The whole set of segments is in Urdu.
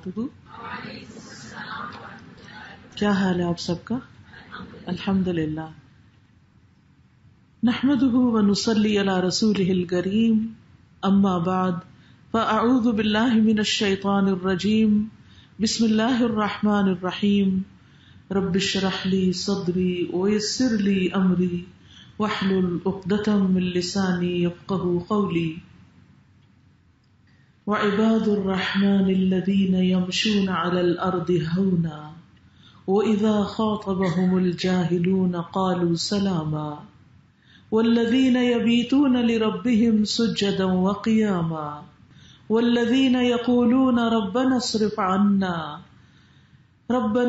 وبرکاتہ. کیا حال ہے آپ سب کا؟ الحمدللہ. نحمده ونصلی علی رسولہ الکریم. اما بعد فاعوذ باللہ من الشیطان الرجیم. بسم اللہ الرحمن الرحیم. رب اشرح لی صدری ویسر لی امری واحلل عقدۃ من لسانی یفقهوا قولی. وعباد الرحمن الذین یمشون علی الارض ہونا وَإِذَا خَاطَبَهُمُ الْجَاهِلُونَ قَالُوا سَلَامًا وَالَّذِينَ يَبِيتُونَ لِرَبِّهِمْ سُجَّدًا وَقِيَامًا وَالَّذِينَ يَقُولُونَ رَبَّنَا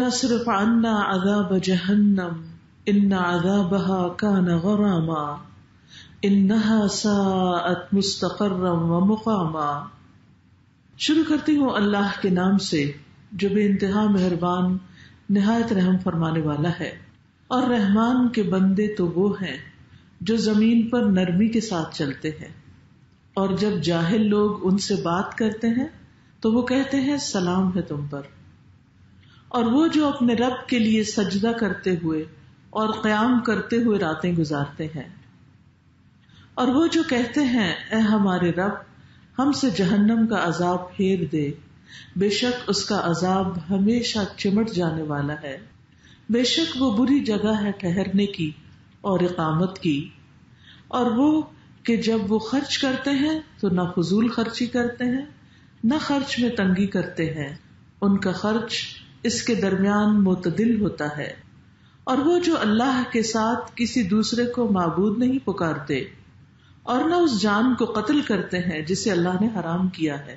اصْرِفْ عَنَّا عَذَابَ جَهَنَّمَ إِنَّ عَذَابَهَا كَانَ غَرَامًا إِنَّهَا سَاءَتْ مُسْتَقَرًّا وَمُقَامًا. شروع کرتی ہوں اللہ کے نام سے جو بے انتہا مہربان نہایت رحم فرمانے والا ہے. اور رحمان کے بندے تو وہ ہیں جو زمین پر نرمی کے ساتھ چلتے ہیں، اور جب جاہل لوگ ان سے بات کرتے ہیں تو وہ کہتے ہیں سلام ہے تم پر. اور وہ جو اپنے رب کے لیے سجدہ کرتے ہوئے اور قیام کرتے ہوئے راتیں گزارتے ہیں. اور وہ جو کہتے ہیں اے ہمارے رب ہم سے جہنم کا عذاب پھیر دے، بے شک اس کا عذاب ہمیشہ چمٹ جانے والا ہے، بے شک وہ بری جگہ ہے ٹھہرنے کی اور اقامت کی. اور وہ کہ جب وہ خرچ کرتے ہیں تو نہ فضول خرچی کرتے ہیں نہ خرچ میں تنگی کرتے ہیں، ان کا خرچ اس کے درمیان معتدل ہوتا ہے. اور وہ جو اللہ کے ساتھ کسی دوسرے کو معبود نہیں پکارتے اور نہ اس جان کو قتل کرتے ہیں جسے اللہ نے حرام کیا ہے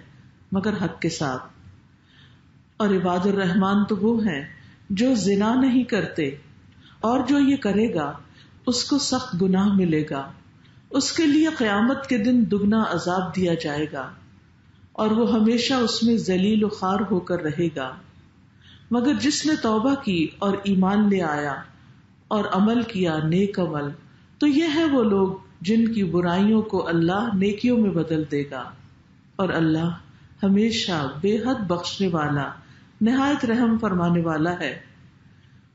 مگر حق کے ساتھ. اور عباد الرحمان تو وہ ہیں جو زنا نہیں کرتے، اور جو یہ کرے گا اس کو سخت گناہ ملے گا، اس کے لیے قیامت کے دن دگنا عذاب دیا جائے گا، اور وہ ہمیشہ اس میں ذلیل و خوار ہو کر رہے گا. مگر جس نے توبہ کی اور ایمان لے آیا اور عمل کیا نیک عمل، تو یہ ہے وہ لوگ جن کی برائیوں کو اللہ نیکیوں میں بدل دے گا. اور اللہ ہمیشہ بے حد بخشنے والا نہایت رحم فرمانے والا ہے.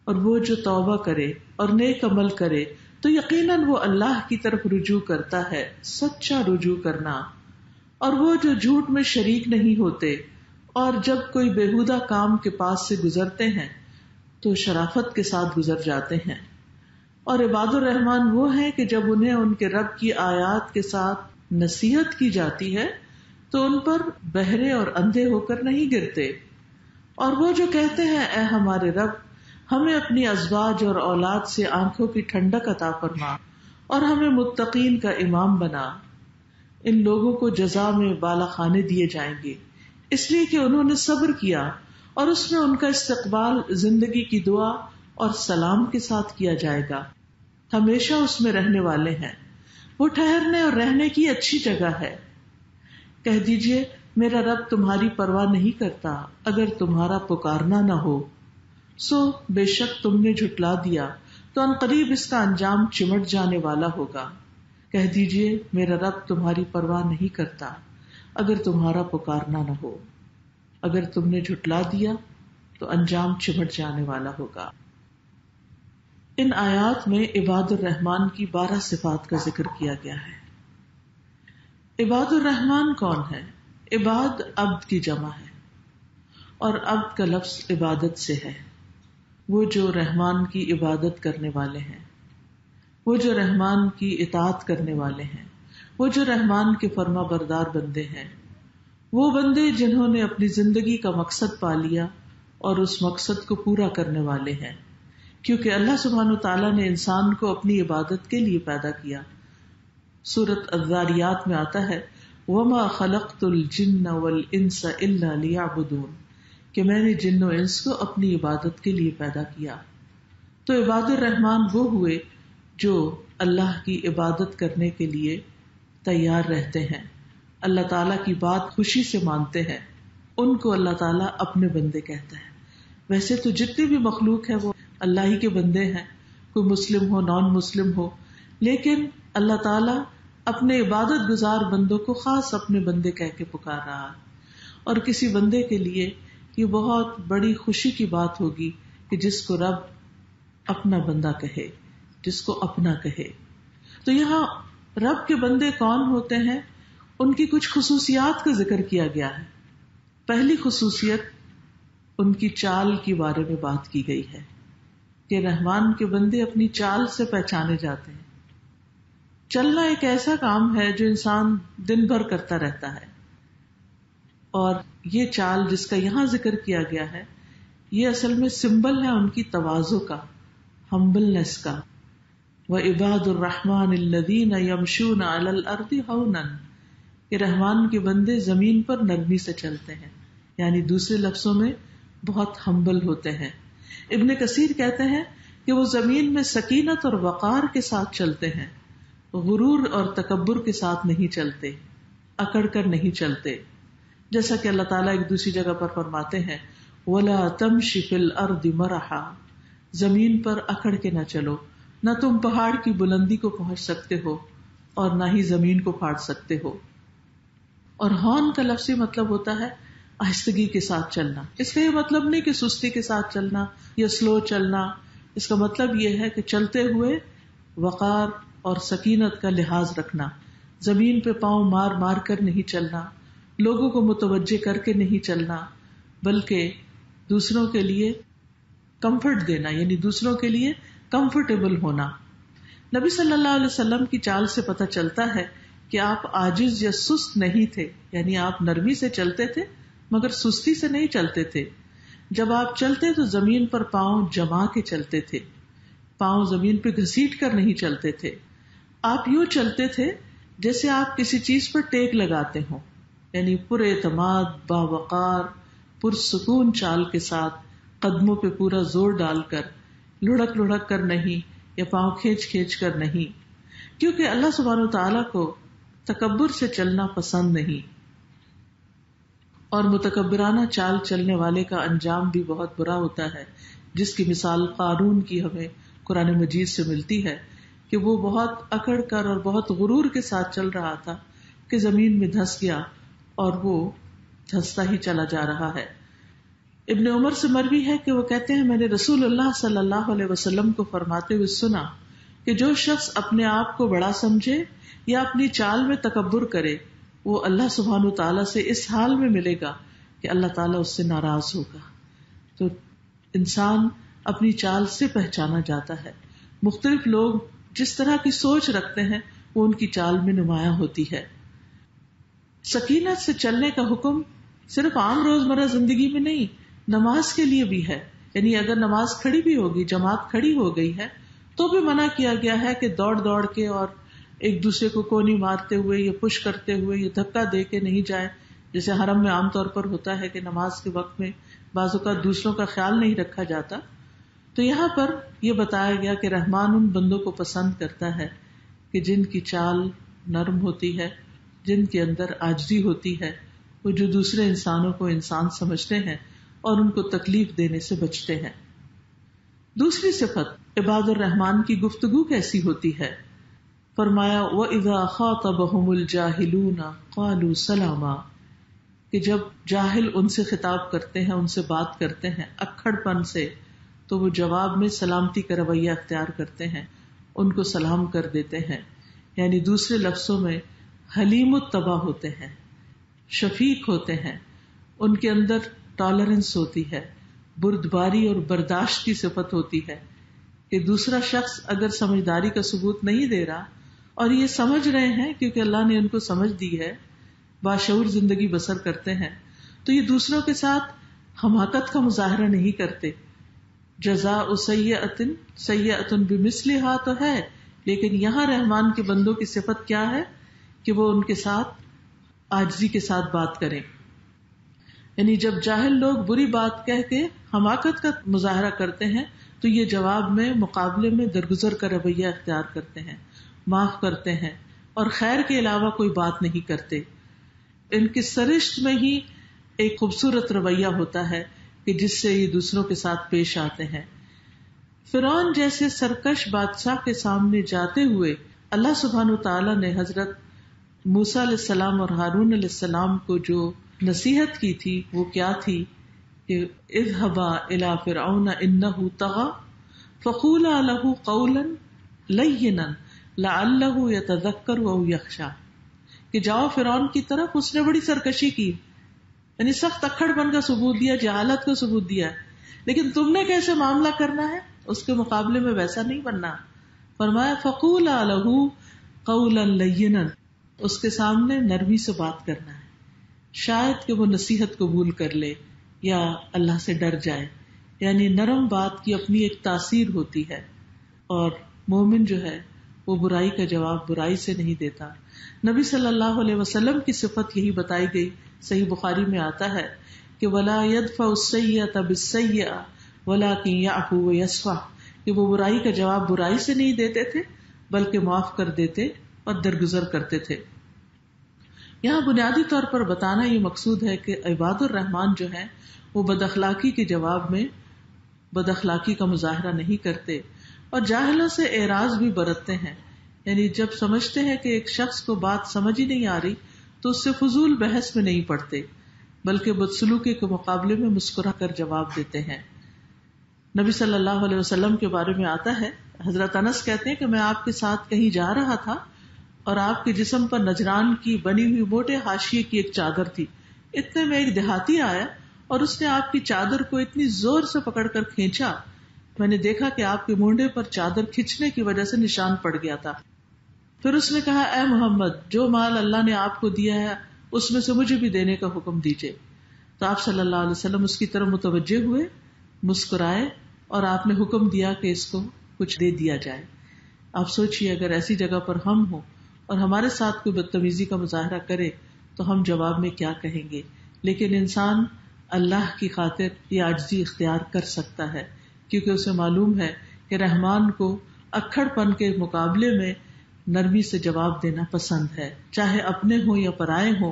اور وہ جو توبہ کرے اور نیک عمل کرے تو یقیناً وہ اللہ کی طرف رجوع کرتا ہے، سچا رجوع کرنا. اور وہ جو جھوٹ میں شریک نہیں ہوتے اور جب کوئی بیہودہ کام کے پاس سے گزرتے ہیں تو شرافت کے ساتھ گزر جاتے ہیں. اور عباد الرحمان وہ ہیں کہ جب انہیں ان کے رب کی آیات کے ساتھ نصیحت کی جاتی ہے تو ان پر بہرے اور اندھے ہو کر نہیں گرتے. اور وہ جو کہتے ہیں اے ہمارے رب ہمیں اپنی ازواج اور اولاد سے آنکھوں کی ٹھنڈک عطا فرما اور ہمیں متقین کا امام بنا. ان لوگوں کو جزا میں بالا خانے دیے جائیں گے اس لیے کہ انہوں نے صبر کیا، اور اس میں ان کا استقبال زندگی کی دعا اور سلام کے ساتھ کیا جائے گا. ہمیشہ اس میں رہنے والے ہیں، وہ ٹھہرنے اور رہنے کی اچھی جگہ ہے. کہہ دیجئے میرا رب تمہاری پرواہ نہیں کرتا اگر تمہارا پکارنا نہ ہو، سو بے شک تم نے جھٹلا دیا تو ان قریب اس کا انجام چمٹ جانے والا ہوگا. کہہ دیجئے میرا رب تمہاری پرواہ نہیں کرتا اگر تمہارا پکارنا نہ ہو، اگر تم نے جھٹلا دیا تو انجام چمٹ جانے والا ہوگا. ان آیات میں عباد الرحمان کی 12 صفات کا ذکر کیا گیا ہے. عباد الرحمان کون ہے؟ عباد عبد کی جمع ہے، اور عبد کا لفظ عبادت سے ہے. وہ جو رحمان کی عبادت کرنے والے ہیں، وہ جو رحمان کی اطاعت کرنے والے ہیں، وہ جو رحمان کے فرما بردار بندے ہیں، وہ بندے جنہوں نے اپنی زندگی کا مقصد پا لیا اور اس مقصد کو پورا کرنے والے ہیں. کیونکہ اللہ سبحانہ وتعالیٰ نے انسان کو اپنی عبادت کے لیے پیدا کیا. سورۃ الذاریات میں آتا ہے وَمَا خَلَقْتُ الْجِنَّ وَالْإِنسَ إِلَّا لِيَعْبُدُونَ کہ میں نے جن و انس کو اپنی عبادت کے لیے پیدا کیا. تو عباد الرحمان وہ ہوئے جو اللہ کی عبادت کرنے کے لیے تیار رہتے ہیں، اللہ تعالیٰ کی بات خوشی سے مانتے ہیں. ان کو اللہ تعالیٰ اپنے بندے کہتا ہے. ویسے تو جتنی بھی مخلوق ہے وہ اللہ ہی کے بندے ہیں، کوئی مسلم ہو نان مسلم ہو، لیکن اللہ تعالیٰ اپنے عبادت گزار بندوں کو خاص اپنے بندے کہہ کے پکار رہا ہے. اور کسی بندے کے لیے یہ بہت بڑی خوشی کی بات ہوگی کہ جس کو رب اپنا بندہ کہے، جس کو اپنا کہے. تو یہاں رب کے بندے کون ہوتے ہیں، ان کی کچھ خصوصیات کا ذکر کیا گیا ہے. پہلی خصوصیت ان کی چال کے بارے میں بات کی گئی ہے کہ رحمان کے بندے اپنی چال سے پہچانے جاتے ہیں. چلنا ایک ایسا کام ہے جو انسان دن بھر کرتا رہتا ہے، اور یہ چال جس کا یہاں ذکر کیا گیا ہے یہ اصل میں سمبل ہے ان کی تواضع کا، ہمبلنس کا. وَعِبَادُ الرَّحْمَنِ الَّذِينَ يَمْشُونَ عَلَى الْأَرْضِ هَوْنًا کہ رحمان کے بندے زمین پر نرمی سے چلتے ہیں، یعنی دوسرے لفظوں میں بہت ہمبل ہوتے ہیں. ابن کثیر کہتے ہیں کہ وہ زمین میں سکینت اور وقار کے ساتھ چلتے ہیں، غرور اور تکبر کے ساتھ نہیں چلتے، اکڑ کر نہیں چلتے. جیسا کہ اللہ تعالیٰ ایک دوسری جگہ پر فرماتے ہیں وَلَا تَمْشِ فِي الْأَرْضِ مَرَحًا زمین پر اکڑ کے نہ چلو، نہ تم پہاڑ کی بلندی کو پہنچ سکتے ہو اور نہ ہی زمین کو پھاڑ سکتے ہو. اور ہون کا لفظی مطلب ہوتا ہے آہستگی کے ساتھ چلنا. اس کا یہ مطلب نہیں کہ سستی کے ساتھ چلنا یا سلو چلنا، اس کا مطلب یہ ہے کہ چلتے ہوئے وقار اور سکینت کا لحاظ رکھنا، زمین پہ پاؤں مار مار کر نہیں چلنا، لوگوں کو متوجہ کر کے نہیں چلنا، بلکہ دوسروں کے لیے کمفرٹ دینا، یعنی دوسروں کے لیے کمفرٹیبل ہونا. نبی صلی اللہ علیہ وسلم کی چال سے پتہ چلتا ہے کہ آپ عاجز یا سست نہیں تھے، یعنی آپ نرمی سے چلتے تھے مگر سستی سے نہیں چلتے تھے. جب آپ چلتے تو زمین پر پاؤں جما کے چلتے تھے، پاؤں زمین پہ گھسیٹ کر نہیں چلتے تھے. آپ یوں چلتے تھے جیسے آپ کسی چیز پر ٹیک لگاتے ہوں، یعنی پر اعتماد، باوقار، پرسکون چال کے ساتھ، قدموں پہ پورا زور ڈال کر، لڑک لڑک کر نہیں یا پاؤں کھینچ کھینچ کر نہیں، کیونکہ اللہ سبحانہ وتعالیٰ کو تکبر سے چلنا پسند نہیں، اور متکبرانہ چال چلنے والے کا انجام بھی بہت برا ہوتا ہے، جس کی مثال قارون کی ہمیں قرآن مجید سے ملتی ہے کہ وہ بہت اکڑ کر اور بہت غرور کے ساتھ چل رہا تھا کہ زمین میں دھس گیا اور وہ دھستا ہی چلا جا رہا ہے. ابن عمر سے مروی ہے کہ وہ کہتے ہیں میں نے رسول اللہ صلی اللہ علیہ وسلم کو فرماتے ہوئے سنا کہ جو شخص اپنے آپ کو بڑا سمجھے یا اپنی چال میں تکبر کرے وہ اللہ سبحانہ تعالیٰ سے اس حال میں ملے گا کہ اللہ تعالیٰ اس سے ناراض ہوگا. تو انسان اپنی چال سے پہچانا جاتا ہے. مختلف لوگ جس طرح کی سوچ رکھتے ہیں وہ ان کی چال میں نمایاں ہوتی ہے. سکینت سے چلنے کا حکم صرف عام روزمرہ زندگی میں نہیں، نماز کے لیے بھی ہے. یعنی اگر نماز کھڑی بھی ہوگی، جماعت کھڑی ہو گئی ہے تو بھی منع کیا گیا ہے کہ دوڑ دوڑ کے اور ایک دوسرے کو کونی مارتے ہوئے یا پش کرتے ہوئے یا دھکا دے کے نہیں جائے، جیسے حرم میں عام طور پر ہوتا ہے کہ نماز کے وقت میں بعض اوقات دوسروں کا خیال نہیں رکھا جاتا. تو یہاں پر یہ بتایا گیا کہ رحمان ان بندوں کو پسند کرتا ہے کہ جن کی چال نرم ہوتی ہے، جن کے اندر عاجزی ہوتی ہے، وہ جو دوسرے انسانوں کو انسان سمجھتے ہیں اور ان کو تکلیف دینے سے بچتے ہیں. دوسری صفت عباد الرحمان کی گفتگو کیسی ہوتی ہے؟ فرمایا وَإِذَا خَاطَبَهُمُ الْجَاهِلُونَ قَالُوا سَلَامًا کہ جب جاہل ان سے خطاب کرتے ہیں، ان سے بات کرتے ہیں اکھڑ پن سے، تو وہ جواب میں سلامتی کا رویہ اختیار کرتے ہیں، ان کو سلام کر دیتے ہیں. یعنی دوسرے لفظوں میں حلیم الطبع ہوتے ہیں، شفیق ہوتے ہیں، ان کے اندر ٹالرنس ہوتی ہے، بردباری اور برداشت کی صفت ہوتی ہے کہ دوسرا شخص اگر سمجھداری کا ثبوت نہیں دے رہا اور یہ سمجھ رہے ہیں کیونکہ اللہ نے ان کو سمجھ دی ہے، باشعور زندگی بسر کرتے ہیں، تو یہ دوسروں کے ساتھ حماقت کا مظاہرہ نہیں کرتے. جزاء سیئۃ سیئۃ بمثلھا تو ہے، لیکن یہاں رحمان کے بندوں کی صفت کیا ہے کہ وہ ان کے ساتھ عاجزی کے ساتھ بات کریں. یعنی جب جاہل لوگ بری بات کہہ کے حماقت کا مظاہرہ کرتے ہیں تو یہ جواب میں مقابلے میں درگزر کا رویہ اختیار کرتے ہیں، معاف کرتے ہیں اور خیر کے علاوہ کوئی بات نہیں کرتے. ان کی سرشت میں ہی ایک خوبصورت رویہ ہوتا ہے کہ جس سے یہ دوسروں کے ساتھ پیش آتے ہیں. فرعون جیسے سرکش بادشاہ کے سامنے جاتے ہوئے اللہ سبحانہ تعالیٰ نے حضرت موسیٰ علیہ السلام اور ہارون علیہ السلام کو جو نصیحت کی تھی وہ کیا تھی کہ کہ اذهبا الى فرعون انه طغى فقولا له قولا لینا لعله يتذکر او یخشی، کہ جاؤ فرعون کی طرف، اس نے بڑی سرکشی کی، یعنی سخت اکڑ پن کا ثبوت دیا، جہالت کا ثبوت دیا ہے، لیکن تم نے کیسے معاملہ کرنا ہے اس کے مقابلے میں ویسا نہیں بننا. فرمایا فقولا له قولا لینا، اس کے سامنے نرمی سے بات کرنا ہے، شاید کہ وہ نصیحت قبول کر لے یا اللہ سے ڈر جائے. یعنی نرم بات کی اپنی ایک تاثیر ہوتی ہے، اور مومن جو ہے وہ برائی کا جواب برائی سے نہیں دیتا. نبی صلی اللہ علیہ وسلم کی صفت یہی بتائی گئی، صحیح بخاری میں آتا ہے کہ ولا يدفع السیئۃ بالسیئۃ ولکن یعفو ویصفح، کہ وہ برائی کا جواب برائی سے نہیں دیتے تھے بلکہ معاف کر دیتے اور درگزر کرتے تھے. یہاں بنیادی طور پر بتانا یہ مقصود ہے کہ عباد الرحمان جو ہیں وہ بد اخلاقی کے جواب میں بد اخلاقی کا مظاہرہ نہیں کرتے، اور جاہلوں سے اعراض بھی برتتے ہیں. یعنی جب سمجھتے ہیں کہ ایک شخص کو بات سمجھ ہی نہیں آ رہی تو اس سے فضول بحث میں نہیں پڑتے، بلکہ بدسلوکی کے مقابلے میں مسکرا کر جواب دیتے ہیں. نبی صلی اللہ علیہ وسلم کے بارے میں آتا ہے، حضرت انس کہتے ہیں کہ میں آپ کے ساتھ کہیں جا رہا تھا اور آپ کے جسم پر نجران کی بنی ہوئی موٹے حاشیے کی ایک چادر تھی. اتنے میں ایک دیہاتی آیا اور اس نے آپ کی چادر کو اتنی زور سے پکڑ کر کھینچا، میں نے دیکھا کہ آپ کے مونڈے پر چادر کھینچنے کی وجہ سے نشان پڑ گیا تھا. پھر اس نے کہا اے محمد، جو مال اللہ نے آپ کو دیا ہے اس میں سے مجھے بھی دینے کا حکم دیجیے. تو آپ صلی اللہ علیہ وسلم اس کی طرف متوجہ ہوئے، مسکرائے اور آپ نے حکم دیا کہ اس کو کچھ دے دیا جائے. آپ سوچئے اگر ایسی جگہ پر ہم ہوں اور ہمارے ساتھ کوئی بدتمیزی کا مظاہرہ کرے تو ہم جواب میں کیا کہیں گے. لیکن انسان اللہ کی خاطر یہ عاجزی اختیار کر سکتا ہے، کیونکہ اسے معلوم ہے کہ رحمان کو اکھڑ پن کے مقابلے میں نرمی سے جواب دینا پسند ہے، چاہے اپنے ہوں یا پرائے ہوں.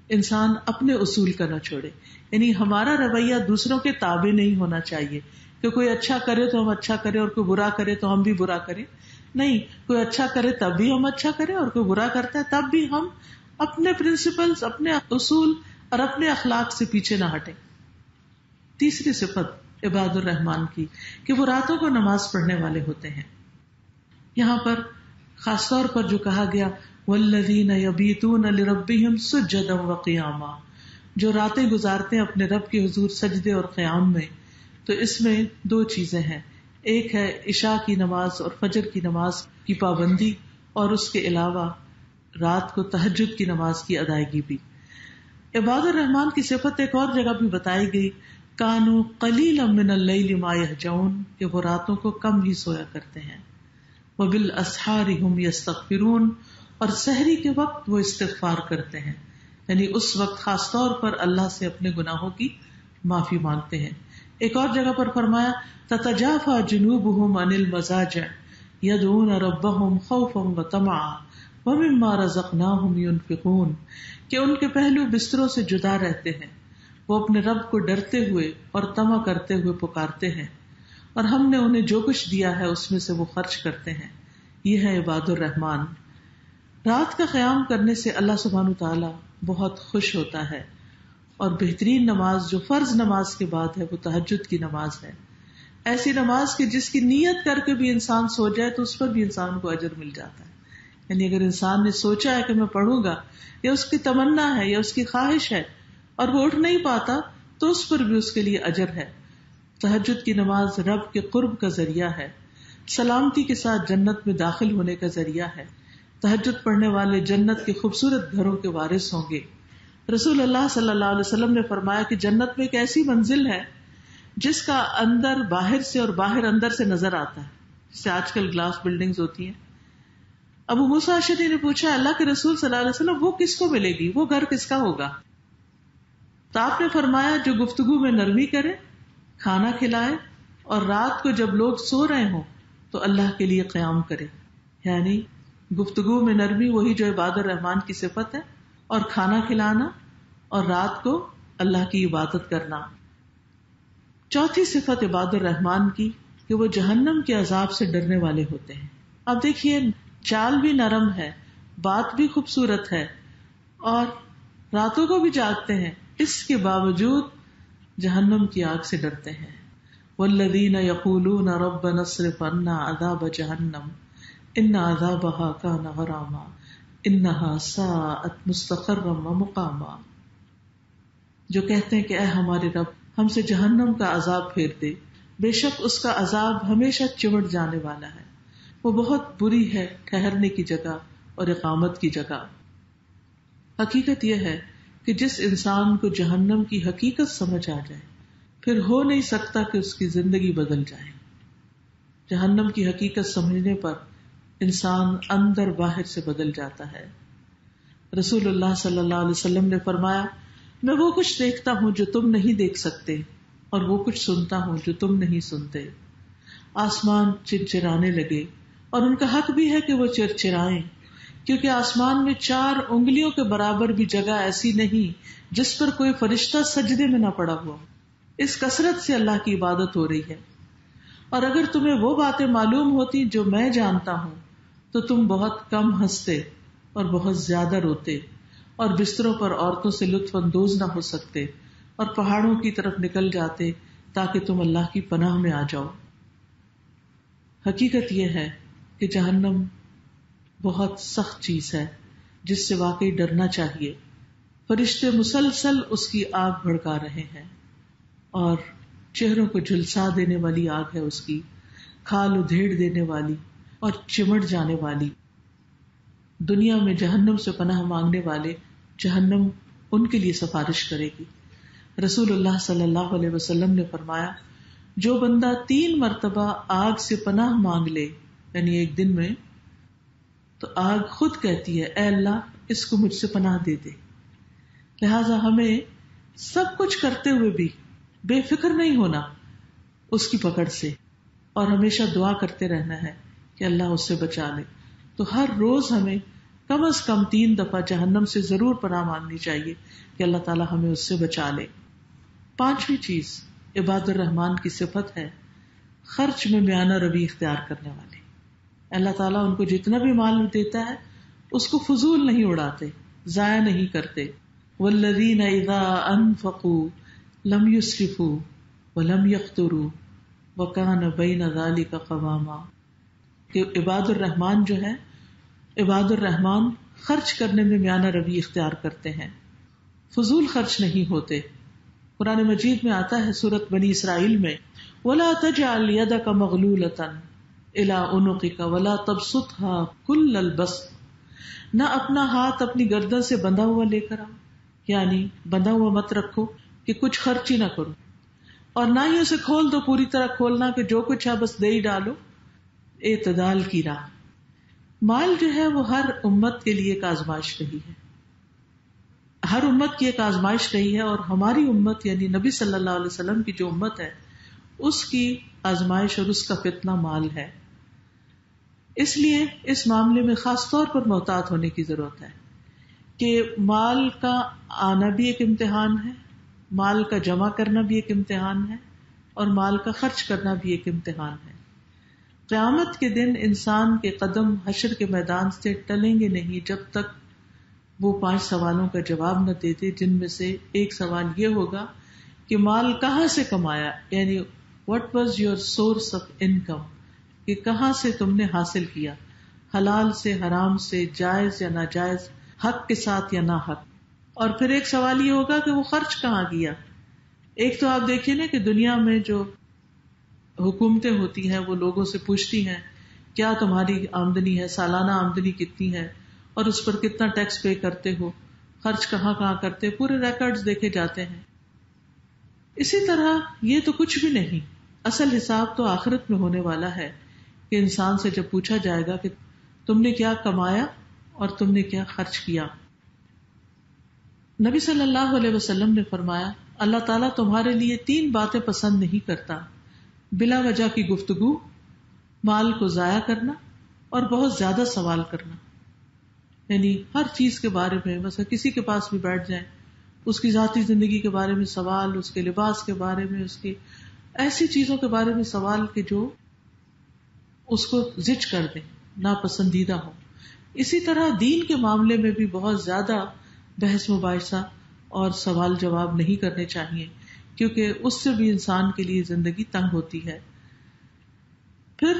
انسان اپنے اصول کا نہ چھوڑے، یعنی ہمارا رویہ دوسروں کے تابع نہیں ہونا چاہیے کہ کوئی اچھا کرے تو ہم اچھا کریں اور کوئی برا کرے تو ہم بھی برا کریں. نہیں، کوئی اچھا کرے تب بھی ہم اچھا کریں اور کوئی برا کرتا ہے تب بھی ہم اپنے پرنسپلز، اپنے اصول اور اپنے اخلاق سے پیچھے نہ ہٹیں. تیسری صفت عباد الرحمان کی کہ وہ راتوں کو نماز پڑھنے والے ہوتے ہیں. یہاں پر خاص طور پر جو کہا گیا والذین یبیتون لربہم سجدا وقیاما، جو راتیں گزارتے ہیں اپنے رب کے حضور سجدے اور قیام میں، تو اس میں دو چیزیں ہیں. ایک ہے عشاء کی نماز اور فجر کی نماز کی پابندی، اور اس کے علاوہ رات کو تہجد کی نماز کی ادائیگی بھی. عباد الرحمان کی صفت ایک اور جگہ بھی بتائی گئی، کانوا قلیلا من اللیل ما یہجعون، کہ وہ راتوں کو کم ہی سویا کرتے ہیں. وبالاسحار هم یستغفرون، اور سحری کے وقت وہ استغفار کرتے ہیں، یعنی اس وقت خاص طور پر اللہ سے اپنے گناہوں کی معافی مانگتے ہیں. ایک اور جگہ پر فرمایا تتجافى جنوبهم عن المضاجع يدعون ربهم خوفا وطمعا ومما رزقناهم ينفقون، کہ ان کے پہلو بستروں سے جدا رہتے ہیں، وہ اپنے رب کو ڈرتے ہوئے اور طمع کرتے ہوئے پکارتے ہیں، اور ہم نے انہیں جو کچھ دیا ہے اس میں سے وہ خرچ کرتے ہیں. یہ ہے عباد الرحمان. رات کا قیام کرنے سے اللہ سبحانہ تعالیٰ بہت خوش ہوتا ہے، اور بہترین نماز جو فرض نماز کے بعد ہے وہ تہجد کی نماز ہے. ایسی نماز کہ جس کی نیت کر کے بھی انسان سو جائے تو اس پر بھی انسان کو اجر مل جاتا ہے. یعنی اگر انسان نے سوچا ہے کہ میں پڑھوں گا، یا اس کی تمنا ہے یا اس کی خواہش ہے اور وہ اٹھ نہیں پاتا، تو اس پر بھی اس کے لیے اجر ہے. تہجد کی نماز رب کے قرب کا ذریعہ ہے، سلامتی کے ساتھ جنت میں داخل ہونے کا ذریعہ ہے. تہجد پڑھنے والے جنت کے خوبصورت گھروں کے وارث ہوں گے. رسول اللہ صلی اللہ علیہ وسلم نے فرمایا کہ جنت میں ایک ایسی منزل ہے جس کا اندر باہر سے اور باہر اندر سے نظر آتا ہے، جیسے آج کل گلاس بلڈنگز ہوتی ہیں. ابو موسیٰ اشعری نے پوچھا اللہ کے رسول صلی اللہ علیہ وسلم وہ کس کو ملے گی، وہ گھر کس کا ہوگا؟ تو آپ نے فرمایا جو گفتگو میں نرمی کرے، کھانا کھلائے، اور رات کو جب لوگ سو رہے ہوں تو اللہ کے لیے قیام کرے. یعنی گفتگو میں نرمی وہی جو عباد الرحمان کی صفت ہے، اور کھانا کھلانا اور رات کو اللہ کی عبادت کرنا. چوتھی صفت عباد الرحمان کی کہ وہ جہنم کے عذاب سے ڈرنے والے ہوتے ہیں. اب دیکھیے چال بھی نرم ہے، بات بھی خوبصورت ہے، اور راتوں کو بھی جاگتے ہیں، اس کے باوجود جہنم کی آگ سے ڈرتے ہیں. والذین یقولون ربنا اصرف عنا عذاب جہنم ان عذابها کان غراما انہا ساءت مستقرا ومقاما. جو کہتے ہیں کہ اے ہمارے رب ہم سے جہنم کا عذاب پھیر دے، بے شک اس کا عذاب ہمیشہ چمٹ جانے والا ہے، وہ بہت بری ہے ٹھہرنے کی جگہ اور اقامت کی جگہ. حقیقت یہ ہے کہ جس انسان کو جہنم کی حقیقت سمجھ آ جائے پھر ہو نہیں سکتا کہ اس کی زندگی بدل جائے. جہنم کی حقیقت سمجھنے پر انسان اندر باہر سے بدل جاتا ہے. رسول اللہ صلی اللہ علیہ وسلم نے فرمایا، میں وہ کچھ دیکھتا ہوں جو تم نہیں دیکھ سکتے اور وہ کچھ سنتا ہوں جو تم نہیں سنتے. آسمان چرچرانے لگے اور ان کا حق بھی ہے کہ وہ چرچرائیں، کیونکہ آسمان میں 4 انگلیوں کے برابر بھی جگہ ایسی نہیں جس پر کوئی فرشتہ سجدے میں نہ پڑا ہوا. اس کثرت سے اللہ کی عبادت ہو رہی ہے. اور اگر تمہیں وہ باتیں معلوم ہوتی جو میں جانتا ہوں تو تم بہت کم ہنستے اور بہت زیادہ روتے اور بستروں پر عورتوں سے لطف اندوز نہ ہو سکتے اور پہاڑوں کی طرف نکل جاتے تاکہ تم اللہ کی پناہ میں آ جاؤ. حقیقت یہ ہے کہ جہنم بہت سخت چیز ہے جس سے واقعی ڈرنا چاہیے. فرشتے مسلسل اس کی آگ بھڑکا رہے ہیں اور چہروں کو جھلسا دینے والی آگ ہے اس کی، کھال ادھیڑ دینے والی اور چمٹ جانے والی. دنیا میں جہنم سے پناہ مانگنے والے جہنم ان کے لیے سفارش کرے گی. رسول اللہ صلی اللہ علیہ وسلم نے فرمایا، جو بندہ 3 مرتبہ آگ سے پناہ مانگ لے یعنی ایک دن میں، تو آگ خود کہتی ہے اے اللہ اس کو مجھ سے پناہ دے دے. لہذا ہمیں سب کچھ کرتے ہوئے بھی بے فکر نہیں ہونا اس کی پکڑ سے اور ہمیشہ دعا کرتے رہنا ہے کہ اللہ اس سے بچا لے. تو ہر روز ہمیں کم از کم 3 دفعہ جہنم سے ضرور پناہ مانگنی چاہیے کہ اللہ تعالی ہمیں اس سے بچا لے. 5ویں چیز عباد الرحمان کی صفت ہے خرچ میں میانہ روی اختیار کرنے والے. اللہ تعالیٰ ان کو جتنا بھی مال دیتا ہے اس کو فضول نہیں اڑاتے، ضائع نہیں کرتے. والذین اذا انفقوا لم یسرفوا ولم یقتروا وکان بین ذلک قواما. کہ عباد الرحمان جو ہے، عباد الرحمان خرچ کرنے میں میانہ روی اختیار کرتے ہیں، فضول خرچ نہیں ہوتے. قرآن مجید میں آتا ہے سورۃ بنی اسرائیل میں، وَلَا تَجْعَلْ يَدَكَ مَغْلُولَةً إِلَىٰ عُنُقِكَ وَلَا تَبْسُطْهَا كُلَّ الْبَسْطِ. نہ اپنا ہاتھ اپنی گردن سے بندھا ہوا لے کر آؤ، یعنی بندھا ہوا مت رکھو کہ کچھ خرچ ہی نہ کرو، اور نہ ہی اسے کھول دو پوری طرح کھولنا کہ جو کچھ ہے بس دے ہی ڈالو. اعتدال کی راہ. مال جو ہے وہ ہر امت کے لیے ایک آزمائش رہی ہے، ہر امت کی ایک آزمائش رہی ہے، اور ہماری امت یعنی نبی صلی اللہ علیہ وسلم کی جو امت ہے اس کی آزمائش اور اس کا فتنہ مال ہے. اس لیے اس معاملے میں خاص طور پر محتاط ہونے کی ضرورت ہے کہ مال کا آنا بھی ایک امتحان ہے، مال کا جمع کرنا بھی ایک امتحان ہے، اور مال کا خرچ کرنا بھی ایک امتحان ہے. قیامت کے دن انسان کے قدم حشر کے میدان سے ٹلیں گے نہیں جب تک وہ 5 سوالوں کا جواب نہ دیتے، جن میں سے ایک سوال یہ ہوگا کہ مال کہاں سے کمایا، یعنی what was your source of income, کہ کہاں سے تم نے حاصل کیا، حلال سے، حرام سے، جائز یا ناجائز، حق کے ساتھ یا نا حق. اور پھر ایک سوال یہ ہوگا کہ وہ خرچ کہاں کیا. ایک تو آپ دیکھیے نا کہ دنیا میں جو حکومتیں ہوتی ہیں وہ لوگوں سے پوچھتی ہیں کیا تمہاری آمدنی ہے، سالانہ آمدنی کتنی ہے اور اس پر کتنا ٹیکس پے کرتے ہو، خرچ کہاں کہاں کرتے، پورے ریکارڈز دیکھے جاتے ہیں. اسی طرح یہ تو کچھ بھی نہیں، اصل حساب تو آخرت میں ہونے والا ہے کہ انسان سے جب پوچھا جائے گا کہ تم نے کیا کمایا اور تم نے کیا خرچ کیا. نبی صلی اللہ علیہ وسلم نے فرمایا اللہ تعالیٰ تمہارے لیے 3 باتیں پسند نہیں کرتا: بلا وجہ کی گفتگو، مال کو ضائع کرنا اور بہت زیادہ سوال کرنا. یعنی ہر چیز کے بارے میں، مثلا کسی کے پاس بھی بیٹھ جائیں، اس کی ذاتی زندگی کے بارے میں سوال، اس کے لباس کے بارے میں، اس کی ایسی چیزوں کے بارے میں سوال کہ جو اس کو زچ کر دیں، ناپسندیدہ ہو. اسی طرح دین کے معاملے میں بھی بہت زیادہ بحث مباحثہ اور سوال جواب نہیں کرنے چاہیے، کیونکہ اس سے بھی انسان کے لیے زندگی تنگ ہوتی ہے. پھر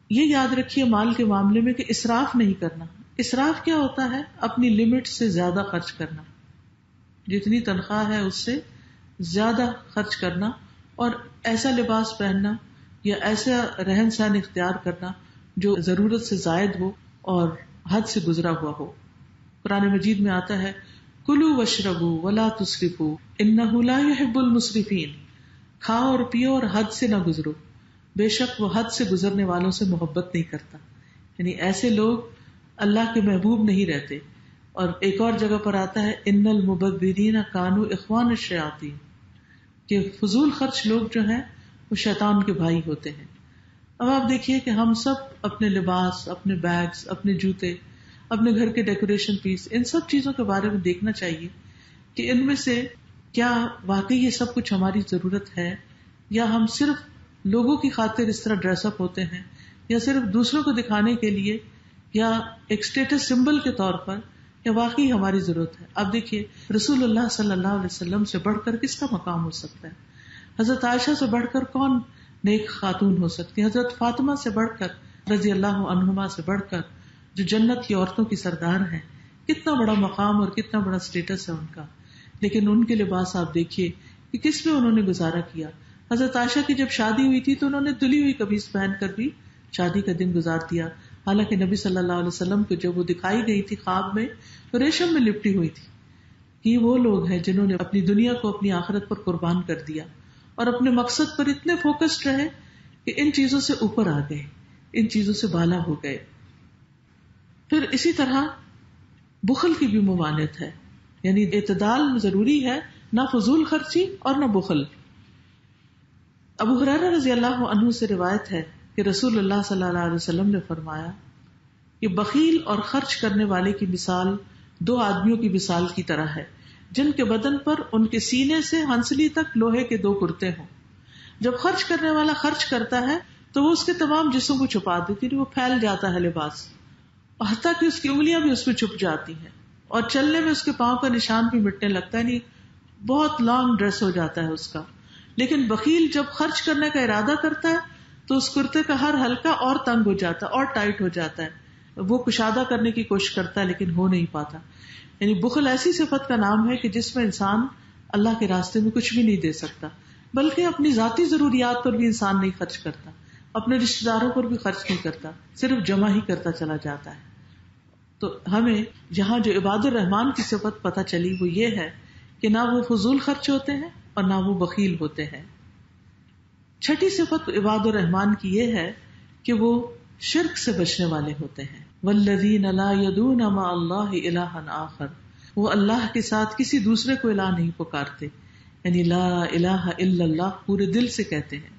یہ یاد رکھیے مال کے معاملے میں کہ اسراف نہیں کرنا. اسراف کیا ہوتا ہے؟ اپنی لمٹ سے زیادہ خرچ کرنا، جتنی تنخواہ ہے اس سے زیادہ خرچ کرنا، اور ایسا لباس پہننا یا ایسا رہن سہن اختیار کرنا جو ضرورت سے زائد ہو اور حد سے گزرا ہوا ہو. قرآن مجید میں آتا ہے کلوا واشربوا ولا تسرفوا انہ لا يحب المسرفین، کھاؤ اور پیو اور حد سے نہ گزرو، بے شک وہ حد سے گزرنے والوں سے محبت نہیں کرتا. یعنی ایسے لوگ اللہ کے محبوب نہیں رہتے. اور ایک اور جگہ پر آتا ہے ان المبذرین کانوا اخوان الشیاطین، کہ فضول خرچ لوگ جو ہیں وہ شیطان کے بھائی ہوتے ہیں. اب آپ دیکھیے کہ ہم سب اپنے لباس، اپنے بیگز، اپنے جوتے، اپنے گھر کے ڈیکوریشن پیس، ان سب چیزوں کے بارے میں دیکھنا چاہیے کہ ان میں سے کیا واقعی یہ سب کچھ ہماری ضرورت ہے، یا ہم صرف لوگوں کی خاطر اس طرح ڈریس اپ ہوتے ہیں، یا صرف دوسروں کو دکھانے کے لیے، یا ایک اسٹیٹس سمبل کے طور پر، یا واقعی ہماری ضرورت ہے. اب دیکھیے رسول اللہ صلی اللہ علیہ وسلم سے بڑھ کر کس کا مقام ہو سکتا ہے؟ حضرت عائشہ سے بڑھ کر کون نیک خاتون ہو سکتی ہے؟ حضرت فاطمہ سے بڑھ کر، رضی اللہ عنہما سے بڑھ کر، جو جنت کی عورتوں کی سردار ہیں، کتنا بڑا مقام اور کتنا بڑا اسٹیٹس ہے ان کا. لیکن ان کے لباس آپ دیکھیے کہ کس میں انہوں نے گزارا کیا. حضرت عائشہ کی جب شادی ہوئی تھی تو انہوں نے دھلی ہوئی قمیص پہن کر بھی شادی کا دن گزار دیا، حالانکہ نبی صلی اللہ علیہ وسلم کو جب وہ دکھائی گئی تھی خواب میں تو ریشم میں لپٹی ہوئی تھی. یہ وہ لوگ ہیں جنہوں نے اپنی دنیا کو اپنی آخرت پر قربان کر دیا اور اپنے مقصد پر اتنے فوکسڈ رہے کہ ان چیزوں سے اوپر آ گئے، ان چیزوں سے بالا ہو گئے. پھر اسی طرح بخل کی بھی ممانعت ہے، یعنی اعتدال ضروری ہے، نہ فضول خرچی اور نہ بخل. ابو ہریرہ رضی اللہ عنہ سے روایت ہے کہ رسول اللہ صلی اللہ علیہ وسلم نے فرمایا کہ بخیل اور خرچ کرنے والے کی مثال دو آدمیوں کی مثال کی طرح ہے جن کے بدن پر ان کے سینے سے ہنسلی تک لوہے کے دو کرتے ہوں. جب خرچ کرنے والا خرچ کرتا ہے تو وہ اس کے تمام جسم کو چھپا دیتی ہے، وہ پھیل جاتا ہے لباس، اور حتیٰ کہ اس کی انگلیاں بھی اس میں چھپ جاتی ہیں، اور چلنے میں اس کے پاؤں کا نشان بھی مٹنے لگتا ہے، نہیں بہت لانگ ڈریس ہو جاتا ہے اس کا. لیکن بخیل جب خرچ کرنے کا ارادہ کرتا ہے تو اس کرتے کا ہر حلقہ اور تنگ ہو جاتا ہے اور ٹائٹ ہو جاتا ہے. وہ کشادہ کرنے کی کوشش کرتا ہے لیکن ہو نہیں پاتا. یعنی بخل ایسی صفت کا نام ہے کہ جس میں انسان اللہ کے راستے میں کچھ بھی نہیں دے سکتا، بلکہ اپنی ذاتی ضروریات پر بھی انسان نہیں خرچ کرتا، اپنے رشتے داروں پر بھی خرچ نہیں کرتا، صرف جمع ہی کرتا چلا جاتا ہے. تو ہمیں یہاں جو عباد الرحمان کی صفت پتہ چلی وہ یہ ہے کہ نہ وہ فضول خرچ ہوتے ہیں اور نہ وہ بخیل ہوتے ہیں. چھٹی صفت عباد الرحمان کی یہ ہے کہ وہ شرک سے بچنے والے ہوتے ہیں. والذین لا یدعون مع اللہ الہا آخر، وہ اللہ کے ساتھ کسی دوسرے کو الہ نہیں پکارتے، یعنی لا الہ الا اللہ پورے دل سے کہتے ہیں،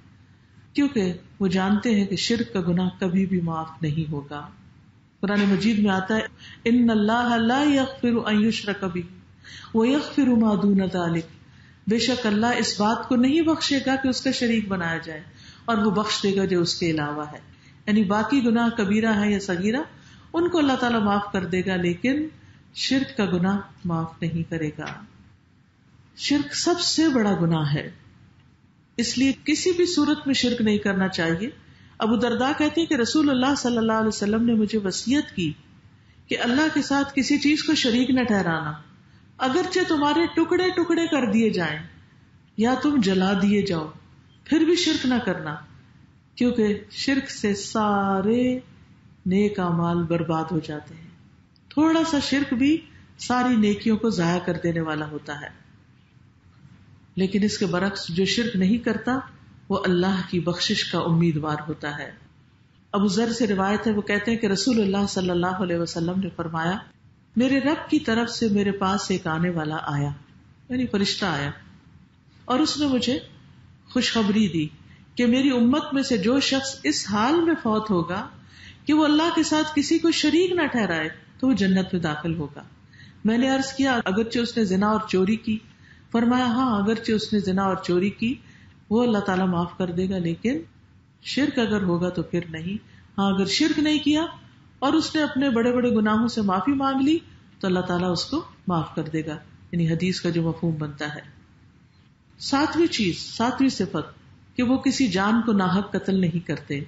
کیونکہ وہ جانتے ہیں کہ شرک کا گناہ کبھی بھی معاف نہیں ہوگا. قرآن مجید میں آتا ہے ان اللہ لا یغفر ان یشرک بہ ویغفر ما دون ذلک، بے شک اللہ اس بات کو نہیں بخشے گا کہ اس کا شریک بنایا جائے، اور وہ بخش دے گا جو اس کے علاوہ ہے. یعنی باقی گناہ کبیرہ ہے یا صغیرہ ان کو اللہ تعالیٰ معاف کر دے گا، لیکن شرک کا گناہ معاف نہیں کرے گا. شرک سب سے بڑا گناہ ہے، اس لیے کسی بھی صورت میں شرک نہیں کرنا چاہیے. ابو درداء کہتے ہیں کہ رسول اللہ صلی اللہ علیہ وسلم نے مجھے وصیت کی کہ اللہ کے ساتھ کسی چیز کو شریک نہ ٹھہرانا، اگرچہ تمہارے ٹکڑے ٹکڑے کر دیے جائیں یا تم جلا دیے جاؤ، پھر بھی شرک نہ کرنا، کیونکہ شرک سے سارے نیک اعمال برباد ہو جاتے ہیں. تھوڑا سا شرک بھی ساری نیکیوں کو ضائع کر دینے والا ہوتا ہے. لیکن اس کے برعکس جو شرک نہیں کرتا وہ اللہ کی بخشش کا امیدوار ہوتا ہے. ابو ذر سے روایت ہے، وہ کہتے ہیں کہ رسول اللہ صلی اللہ علیہ وسلم نے فرمایا میرے رب کی طرف سے میرے پاس ایک آنے والا آیا، یعنی فرشتہ آیا، اور اس نے مجھے خوشخبری دی کہ میری امت میں سے جو شخص اس حال میں فوت ہوگا کہ وہ اللہ کے ساتھ کسی کو شریک نہ ٹھہرائے تو وہ جنت میں داخل ہوگا. میں نے عرض کیا اگرچہ اس نے زنا اور چوری کی؟ فرمایا ہاں اگرچہ اس نے زنا اور چوری کی وہ اللہ تعالیٰ معاف کر دے گا، لیکن شرک اگر ہوگا تو پھر نہیں. ہاں اگر شرک نہیں کیا اور اس نے اپنے بڑے بڑے گناہوں سے معافی مانگ لی تو اللہ تعالیٰ اس کو معاف کر دے گا، یعنی حدیث کا جو مفہوم بنتا ہے. ساتویں صفت کہ وہ کسی جان کو ناحق قتل نہیں کرتے.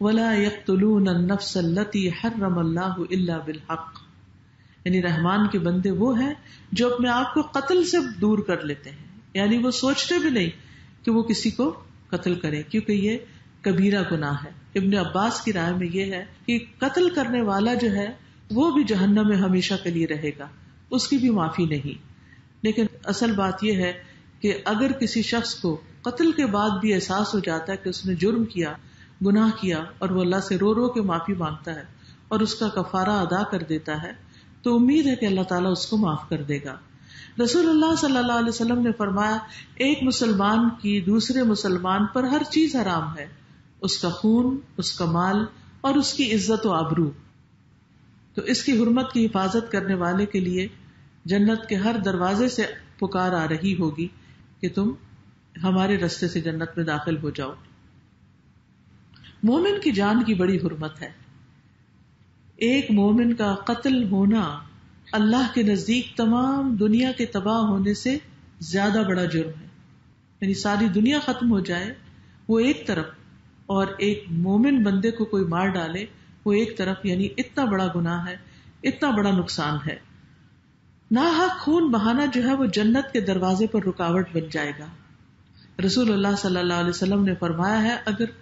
ولا يقتلون النفس التي حرم الله الا بالحق، یعنی رحمان کے بندے وہ ہیں جو اپنے آپ کو قتل سے دور کر لیتے ہیں، یعنی وہ سوچتے بھی نہیں کہ وہ کسی کو قتل کرے، کیونکہ یہ کبیرہ گناہ ہے. ابن عباس کی رائے میں یہ ہے کہ قتل کرنے والا جو ہے وہ بھی جہنم میں ہمیشہ کے لیے رہے گا، اس کی بھی معافی نہیں. لیکن اصل بات یہ ہے کہ اگر کسی شخص کو قتل کے بعد بھی احساس ہو جاتا ہے کہ اس نے جرم کیا، گناہ کیا، اور وہ اللہ سے رو رو کے معافی مانگتا ہے اور اس کا کفارہ ادا کر دیتا ہے، تو امید ہے کہ اللہ تعالیٰ اس کو معاف کر دے گا. رسول اللہ صلی اللہ علیہ وسلم نے فرمایا، ایک مسلمان کی دوسرے مسلمان پر ہر چیز حرام ہے، اس کا خون، اس کا مال اور اس کی عزت و آبرو. تو اس کی حرمت کی حفاظت کرنے والے کے لیے جنت کے ہر دروازے سے پکار آ رہی ہوگی کہ تم ہمارے رستے سے جنت میں داخل ہو جاؤ. مومن کی جان کی بڑی حرمت ہے. ایک مومن کا قتل ہونا اللہ کے نزدیک تمام دنیا کے تباہ ہونے سے زیادہ بڑا جرم ہے. یعنی ساری دنیا ختم ہو جائے وہ ایک طرف، اور ایک مومن بندے کو کوئی مار ڈالے وہ ایک طرف، یعنی اتنا بڑا گناہ ہے، اتنا بڑا نقصان ہے. ناحق خون بہانا جو ہے وہ جنت کے دروازے پر رکاوٹ بن جائے گا. رسول اللہ صلی اللہ علیہ وسلم نے فرمایا ہے، اگر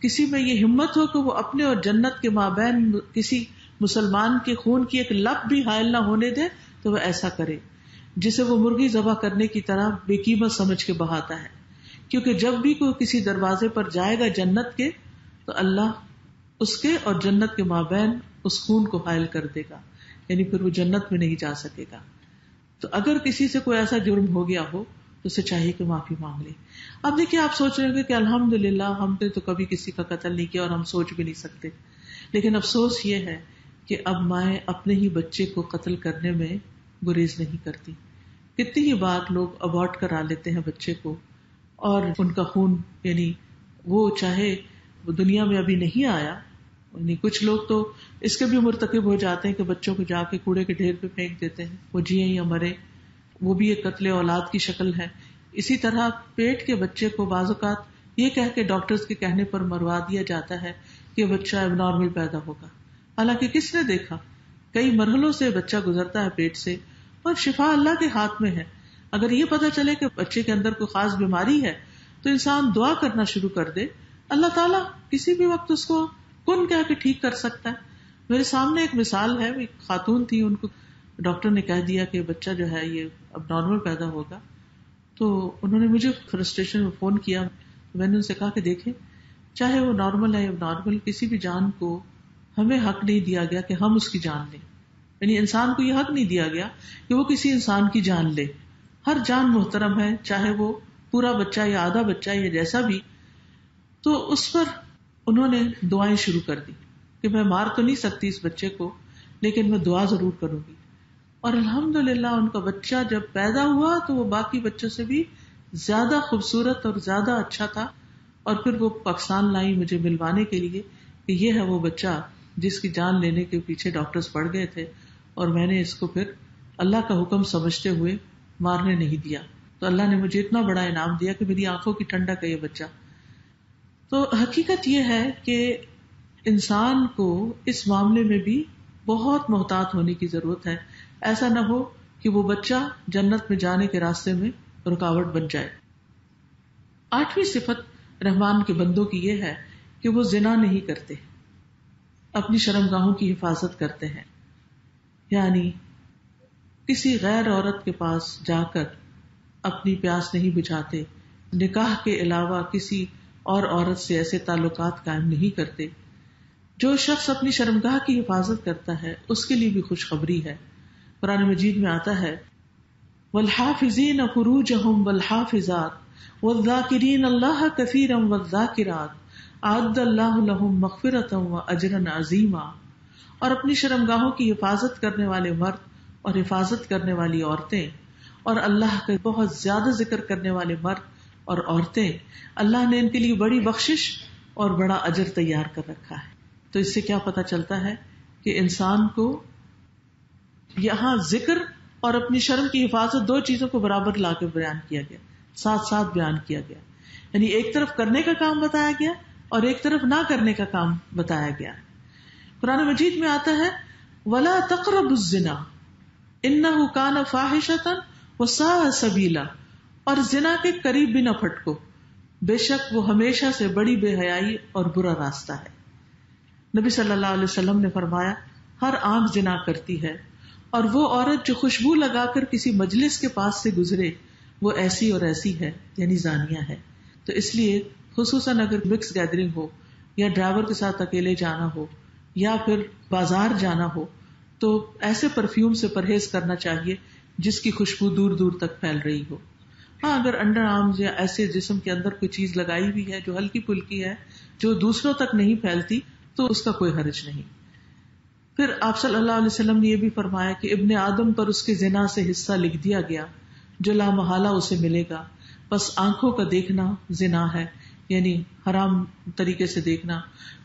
کسی میں یہ ہمت ہو کہ وہ اپنے اور جنت کے مابین کسی مسلمان کے خون کی ایک لپ بھی حائل نہ ہونے دے تو وہ ایسا کرے، جسے وہ مرغی ذبح کرنے کی طرح بے قیمت سمجھ کے بہاتا ہے. کیونکہ جب بھی کوئی کسی دروازے پر جائے گا جنت کے، تو اللہ اس کے اور جنت کے مابین اس خون کو حائل کر دے گا، یعنی پھر وہ جنت میں نہیں جا سکے گا. تو اگر کسی سے کوئی ایسا جرم ہو گیا ہو تو اسے چاہیے کہ معافی مانگ لے. اب دیکھیے، آپ سوچ رہے ہوں گے کہ الحمدللہ ہم نے تو کبھی کسی کا قتل نہیں کیا اور ہم سوچ بھی نہیں سکتے. لیکن افسوس یہ ہے کہ اب مائیں اپنے ہی بچے کو قتل کرنے میں گریز نہیں کرتی. کتنی ہی بار لوگ ابارٹ کرا لیتے ہیں بچے کو، اور ان کا خون، یعنی وہ چاہے وہ دنیا میں ابھی نہیں آیا، یعنی کچھ لوگ تو اس کے بھی مرتکب ہو جاتے ہیں کہ بچوں کو جا کے کوڑے کے ڈھیر پہ پھینک دیتے ہیں، وہ جیے یا مرے، وہ بھی ایک قتل اولاد کی شکل ہے. اسی طرح پیٹ کے بچے کو بعض اوقات یہ کہہ کے ڈاکٹرز کے کہنے پر مروا دیا جاتا ہے کہ بچہ اب نارمل پیدا ہوگا، حالانکہ کس نے دیکھا، کئی مرحلوں سے بچہ گزرتا ہے پیٹ سے، اور شفا اللہ کے ہاتھ میں ہے. اگر یہ پتا چلے کہ بچے کے اندر کوئی خاص بیماری ہے تو انسان دعا کرنا شروع کر دے، اللہ تعالیٰ کسی بھی وقت اس کو کن کہہ کے ٹھیک کر سکتا ہے. میرے سامنے ایک مثال ہے، ایک خاتون تھی، ان کو ڈاکٹر نے کہہ دیا کہ بچہ جو ہے یہ اب نارمل پیدا ہوگا. تو انہوں نے مجھے فرسٹریشن میں فون کیا. میں نے ان سے کہا کہ دیکھیں، چاہے وہ نارمل ہے یا نارمل، کسی بھی جان کو ہمیں حق نہیں دیا گیا کہ ہم اس کی جان لیں. یعنی انسان کو یہ حق نہیں دیا گیا کہ وہ کسی انسان کی جان لے. ہر جان محترم ہے، چاہے وہ پورا بچہ یا آدھا بچہ یا جیسا بھی. تو اس پر انہوں نے دعائیں شروع کر دی کہ میں مار تو نہیں سکتی اس بچے کو، لیکن میں دعا ضرور کروں گی. اور الحمدللہ ان کا بچہ جب پیدا ہوا تو وہ باقی بچوں سے بھی زیادہ خوبصورت اور زیادہ اچھا تھا. اور پھر وہ پاکستان لائی مجھے ملوانے کے لیے کہ یہ ہے وہ بچہ جس کی جان لینے کے پیچھے ڈاکٹرز پڑ گئے تھے، اور میں نے اس کو پھر اللہ کا حکم سمجھتے ہوئے مارنے نہیں دیا. تو اللہ نے مجھے اتنا بڑا انعام دیا کہ میری آنکھوں کی ٹھنڈک ہے یہ بچہ. تو حقیقت یہ ہے کہ انسان کو اس معاملے میں بھی بہت محتاط ہونے کی ضرورت ہے. ایسا نہ ہو کہ وہ بچہ جنت میں جانے کے راستے میں رکاوٹ بن جائے. 8ویں صفت رحمان کے بندوں کی یہ ہے کہ وہ زنا نہیں کرتے، اپنی شرمگاہوں کی حفاظت کرتے ہیں. یعنی کسی غیر عورت کے پاس جا کر اپنی پیاس نہیں بجھاتے، نکاح کے علاوہ کسی اور عورت سے ایسے تعلقات قائم نہیں کرتے. جو شخص اپنی شرمگاہ کی حفاظت کرتا ہے اس کے لیے بھی خوشخبری ہے. قرآن مجید میں آتا ہے، والحافظین فروجہم والحافظات والذاکرین اللہ کثیرا والذاکرات اعد اللہ لہم مغفرۃ واجرا عظیما. اور اپنی شرمگاہوں کی حفاظت کرنے والے مرد اور حفاظت کرنے والی عورتیں، اور اللہ کا بہت زیادہ ذکر کرنے والے مرد اور عورتیں، اللہ نے ان کے لیے بڑی بخشش اور بڑا اجر تیار کر رکھا ہے. تو اس سے کیا پتہ چلتا ہے کہ انسان کو یہاں ذکر اور اپنی شرم کی حفاظت دو چیزوں کو برابر لا کے بیان کیا گیا. ساتھ ساتھ بیان کیا گیا. یعنی ایک طرف کرنے کا کام بتایا گیا اور ایک طرف نہ کرنے کا کام بتایا گیا. قرآن مجید میں آتا ہے وَلَا تَقْرَبُوا الزِّنَا إِنَّهُ كَانَ فَاحِشَةً وَسَاءَ سَبِيلًا، اور زنا کے قریب بھی نہ پھٹکو، بے شک وہ ہمیشہ سے بڑی بے حیائی اور برا راستہ ہے. نبی صلی اللہ علیہ وسلم نے فرمایا ہر آنکھ زنا کرتی ہے، اور وہ عورت جو خوشبو لگا کر کسی مجلس کے پاس سے گزرے وہ ایسی اور ایسی ہے، یعنی زانیہ ہے. تو اس لیے خصوصاً اگر مکس گیدرنگ ہو یا ڈرائیور کے ساتھ اکیلے جانا ہو یا پھر بازار جانا ہو تو ایسے پرفیوم سے پرہیز کرنا چاہیے جس کی خوشبو دور دور تک پھیل رہی ہو. ہاں اگر انڈر آرمز یا ایسے جسم کے اندر کوئی چیز لگائی ہوئی ہے جو ہلکی پھلکی ہے جو دوسروں تک نہیں پھیلتی تو اس کا کوئی حرج نہیں. پھر آپ صلی اللہ علیہ وسلم نے یہ بھی فرمایا کہ ابن آدم پر اس کے زنا سے حصہ لکھ دیا گیا جو لا محالہ اسے ملے گا، بس آنکھوں کا دیکھنا زنا ہے، یعنی حرام طریقے سے دیکھنا،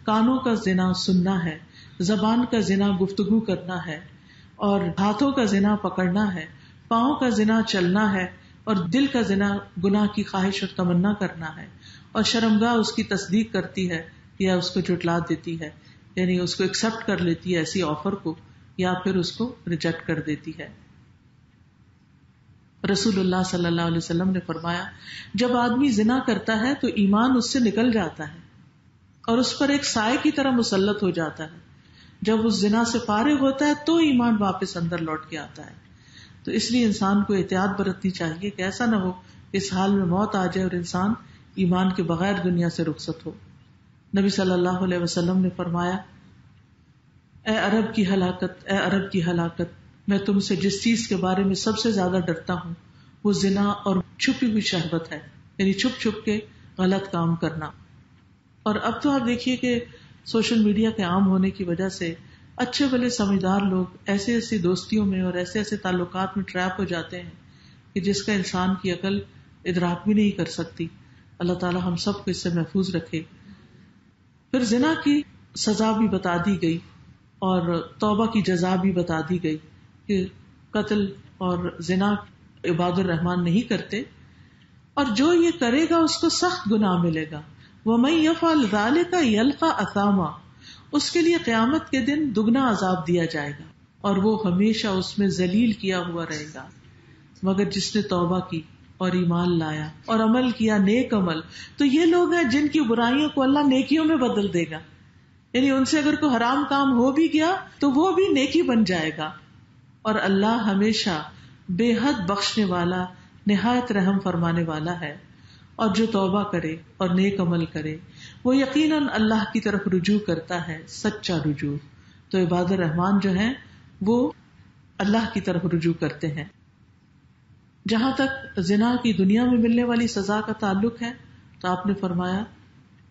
کانوں کا زنا سننا ہے، زبان کا زنا گفتگو کرنا ہے، اور ہاتھوں کا زنا پکڑنا ہے، پاؤں کا زنا چلنا ہے، اور دل کا زنا گناہ کی خواہش اور تمنا کرنا ہے، اور شرمگاہ اس کی تصدیق کرتی ہے یا اس کو جھٹلا دیتی ہے، یعنی اس کو ایکسپٹ کر لیتی ہے ایسی آفر کو یا پھر اس کو ریجیکٹ کر دیتی ہے. رسول اللہ صلی اللہ علیہ وسلم نے فرمایا جب آدمی زنا کرتا ہے تو ایمان اس سے نکل جاتا ہے اور اس پر ایک سائے کی طرح مسلط ہو جاتا ہے. جب اس زنا سے فارغ ہوتا ہے تو ایمان واپس اندر لوٹ کے آتا ہے. تو اس لیے انسان کو احتیاط برتنی چاہیے کہ ایسا نہ ہو اس حال میں موت آ جائے اور انسان ایمان کے بغیر دنیا سے رخصت ہو. نبی صلی اللہ علیہ وسلم نے فرمایا اے عرب کی ہلاکت، اے عرب کی ہلاکت، میں تم سے جس چیز کے بارے میں سب سے زیادہ ڈرتا ہوں وہ زنا اور چھپی ہوئی شہوت ہے، یعنی چھپ چھپ کے غلط کام کرنا. اور اب تو آپ دیکھیے کہ سوشل میڈیا کے عام ہونے کی وجہ سے اچھے بھلے سمجھدار لوگ ایسے ایسی دوستیوں میں اور ایسے ایسے تعلقات میں ٹریپ ہو جاتے ہیں کہ جس کا انسان کی عقل ادراک بھی نہیں کر سکتی. اللہ تعالی ہم سب کو اس سے محفوظ رکھے. پھر زنا کی سزا بھی بتا دی گئی اور توبہ کی جزا بھی بتا دی گئی کہ قتل اور زنا عباد الرحمان نہیں کرتے، اور جو یہ کرے گا اس کو سخت گناہ ملے گا. وَمَن يَفْعَلْ ذَلِكَ يَلْقَ أَثَامًا، اس کے لیے قیامت کے دن دگنا عذاب دیا جائے گا اور وہ ہمیشہ اس میں ذلیل کیا ہوا رہے گا. مگر جس نے توبہ کی اور ایمان لایا اور عمل کیا نیک عمل، تو یہ لوگ ہیں جن کی برائیوں کو اللہ نیکیوں میں بدل دے گا. یعنی ان سے اگر کوئی حرام کام ہو بھی گیا تو وہ بھی نیکی بن جائے گا. اور اللہ ہمیشہ بے حد بخشنے والا نہایت رحم فرمانے والا ہے. اور جو توبہ کرے اور نیک عمل کرے وہ یقیناً اللہ کی طرف رجوع کرتا ہے، سچا رجوع. تو عباد الرحمان جو ہیں وہ اللہ کی طرف رجوع کرتے ہیں. جہاں تک زنا کی دنیا میں ملنے والی سزا کا تعلق ہے تو آپ نے فرمایا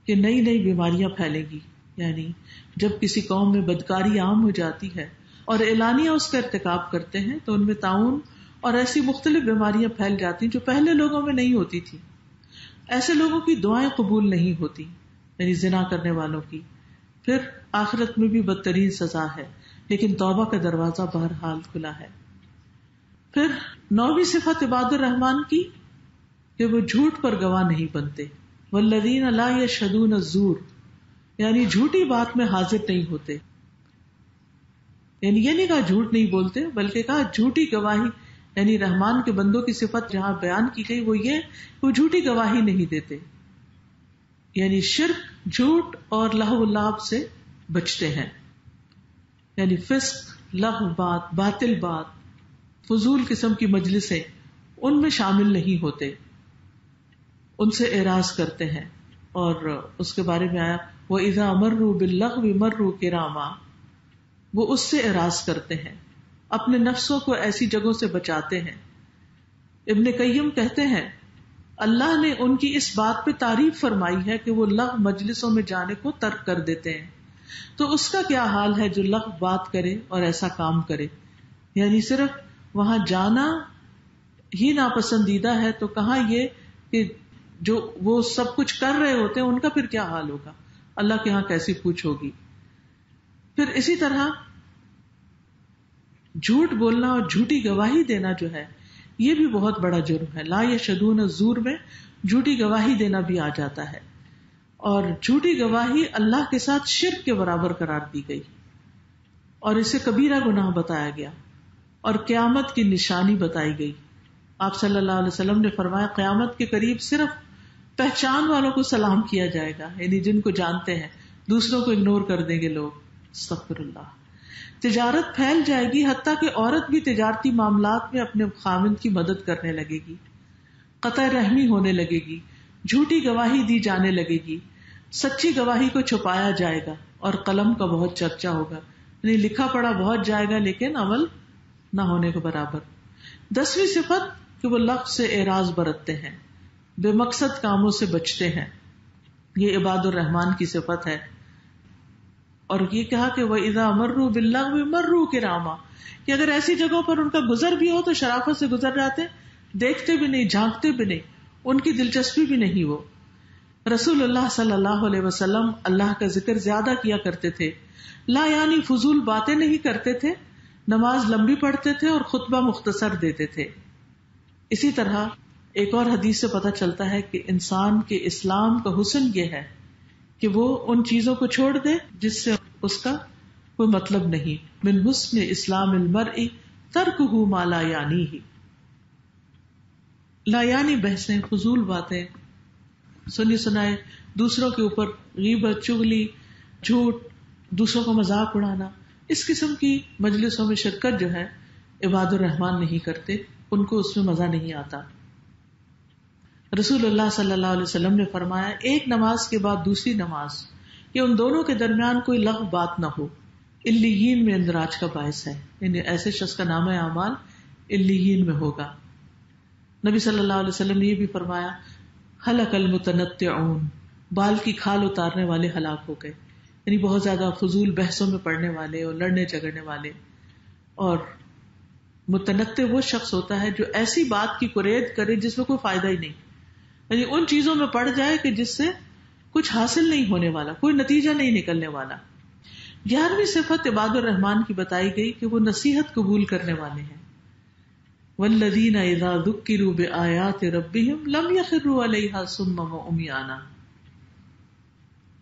کہ نئی نئی بیماریاں پھیلیں گی. یعنی جب کسی قوم میں بدکاری عام ہو جاتی ہے اور اعلانیہ اس کا ارتکاب کرتے ہیں تو ان میں طاعون اور ایسی مختلف بیماریاں پھیل جاتی ہیں جو پہلے لوگوں میں نہیں ہوتی تھی. ایسے لوگوں کی دعائیں قبول نہیں ہوتی، یعنی زنا کرنے والوں کی. پھر آخرت میں بھی بدترین سزا ہے، لیکن توبہ کا دروازہ بہرحال کھلا ہے. پھر 9ویں صفت عباد الرحمان کی کہ وہ جھوٹ پر گواہ نہیں بنتے. والذین لا یشہدون الزور، یعنی جھوٹی بات میں حاضر نہیں ہوتے. یعنی یہ نہیں کہا جھوٹ نہیں بولتے، بلکہ کہا جھوٹی گواہی، یعنی رحمان کے بندوں کی صفت جہاں بیان کی گئی وہ یہ وہ جھوٹی گواہی نہیں دیتے. یعنی شرک، جھوٹ اور لہو و لعب سے بچتے ہیں. یعنی فسق، لہو بات، باطل بات، فضول قسم کی مجلسیں ان میں شامل نہیں ہوتے، ان سے اعراض کرتے ہیں. اور اس کے بارے میں آیا وَإِذَا مَرُّوا بِاللَّغْوِ مَرُّوا كِرَامًا، وہ اس سے اعراض کرتے ہیں، اپنے نفسوں کو ایسی جگہوں سے بچاتے ہیں. ابن قیم کہتے ہیں اللہ نے ان کی اس بات پہ تعریف فرمائی ہے کہ وہ لغو مجلسوں میں جانے کو ترک کر دیتے ہیں. تو اس کا کیا حال ہے جو لغو بات کرے اور ایسا کام کرے. یعنی صرف وہاں جانا ہی ناپسندیدہ ہے تو کہاں یہ کہ جو وہ سب کچھ کر رہے ہوتے ہیں ان کا پھر کیا حال ہوگا، اللہ کے ہاں کیسی پوچھ ہوگی. پھر اسی طرح جھوٹ بولنا اور جھوٹی گواہی دینا جو ہے یہ بھی بہت بڑا جرم ہے. لا یشہدون الزور میں جھوٹی گواہی دینا بھی آ جاتا ہے، اور جھوٹی گواہی اللہ کے ساتھ شرک کے برابر قرار دی گئی اور اسے کبیرہ گناہ بتایا گیا اور قیامت کی نشانی بتائی گئی. آپ صلی اللہ علیہ وسلم نے فرمایا قیامت کے قریب صرف پہچان والوں کو سلام کیا جائے گا، یعنی جن کو جانتے ہیں، دوسروں کو اگنور کر دیں گے لوگ. استغفر اللہ. تجارت پھیل جائے گی، حتیٰ کہ عورت بھی تجارتی معاملات میں اپنے خاوند کی مدد کرنے لگے گی، قطع رحمی ہونے لگے گی، جھوٹی گواہی دی جانے لگے گی، سچی گواہی کو چھپایا جائے گا اور قلم کا بہت چرچا ہوگا، یعنی لکھا پڑھا بہت جائے گا لیکن عمل نہ ہونے کے برابر. 10ویں صفت کہ وہ لغو سے اعراض برتتے ہیں، بے مقصد کاموں سے بچتے ہیں. یہ عباد الرحمان کی صفت ہے. اور یہ کہا کہ وَإِذَا مَرُّوا بِاللَّغْوِ مَرُّوا كِرَامًا، کہ اگر ایسی جگہوں پر ان کا گزر بھی ہو تو شرافت سے گزر جاتے، دیکھتے بھی نہیں، جھانکتے بھی نہیں، ان کی دلچسپی بھی نہیں. وہ رسول اللہ صلی اللہ علیہ وسلم اللہ کا ذکر زیادہ کیا کرتے تھے، لا یعنی فضول باتیں نہیں کرتے تھے، نماز لمبی پڑھتے تھے اور خطبہ مختصر دیتے تھے. اسی طرح ایک اور حدیث سے پتہ چلتا ہے کہ انسان کے اسلام کا حسن یہ ہے کہ وہ ان چیزوں کو چھوڑ دے جس سے اس کا کوئی مطلب نہیں. من حسن اسلام المرء ترکہ ما لا یعنیہ. لا یعنی بحثیں، فضول باتیں، سنی سنائے، دوسروں کے اوپر غیبت، چغلی، جھوٹ، دوسروں کو مذاق اڑانا، اس قسم کی مجلسوں میں شرکت جو ہے عباد الرحمان نہیں کرتے، ان کو اس میں مزہ نہیں آتا. رسول اللہ صلی اللہ علیہ وسلم نے فرمایا ایک نماز کے بعد دوسری نماز کہ ان دونوں کے درمیان کوئی لغو بات نہ ہو، علیین میں اندراج کا باعث ہے، یعنی ایسے شخص کا نام اعمال علیین میں ہوگا. نبی صلی اللہ علیہ وسلم نے یہ بھی فرمایا ہلک المتنطعون، بال کی کھال اتارنے والے ہلاک ہو گئے، یعنی بہت زیادہ فضول بحثوں میں پڑنے والے اور لڑنے جھگڑنے والے. اور متنطع وہ شخص ہوتا ہے جو ایسی بات کی کورید کرے جس میں کوئی فائدہ ہی نہیں، یعنی ان چیزوں میں پڑ جائے کہ جس سے کچھ حاصل نہیں ہونے والا، کوئی نتیجہ نہیں نکلنے والا. 11ویں صفت عباد الرحمان کی بتائی گئی کہ وہ نصیحت قبول کرنے والے ہیں. والذین اذا ذکروا بآیات ربہم لم یخروا علیہا صما وعمیانا،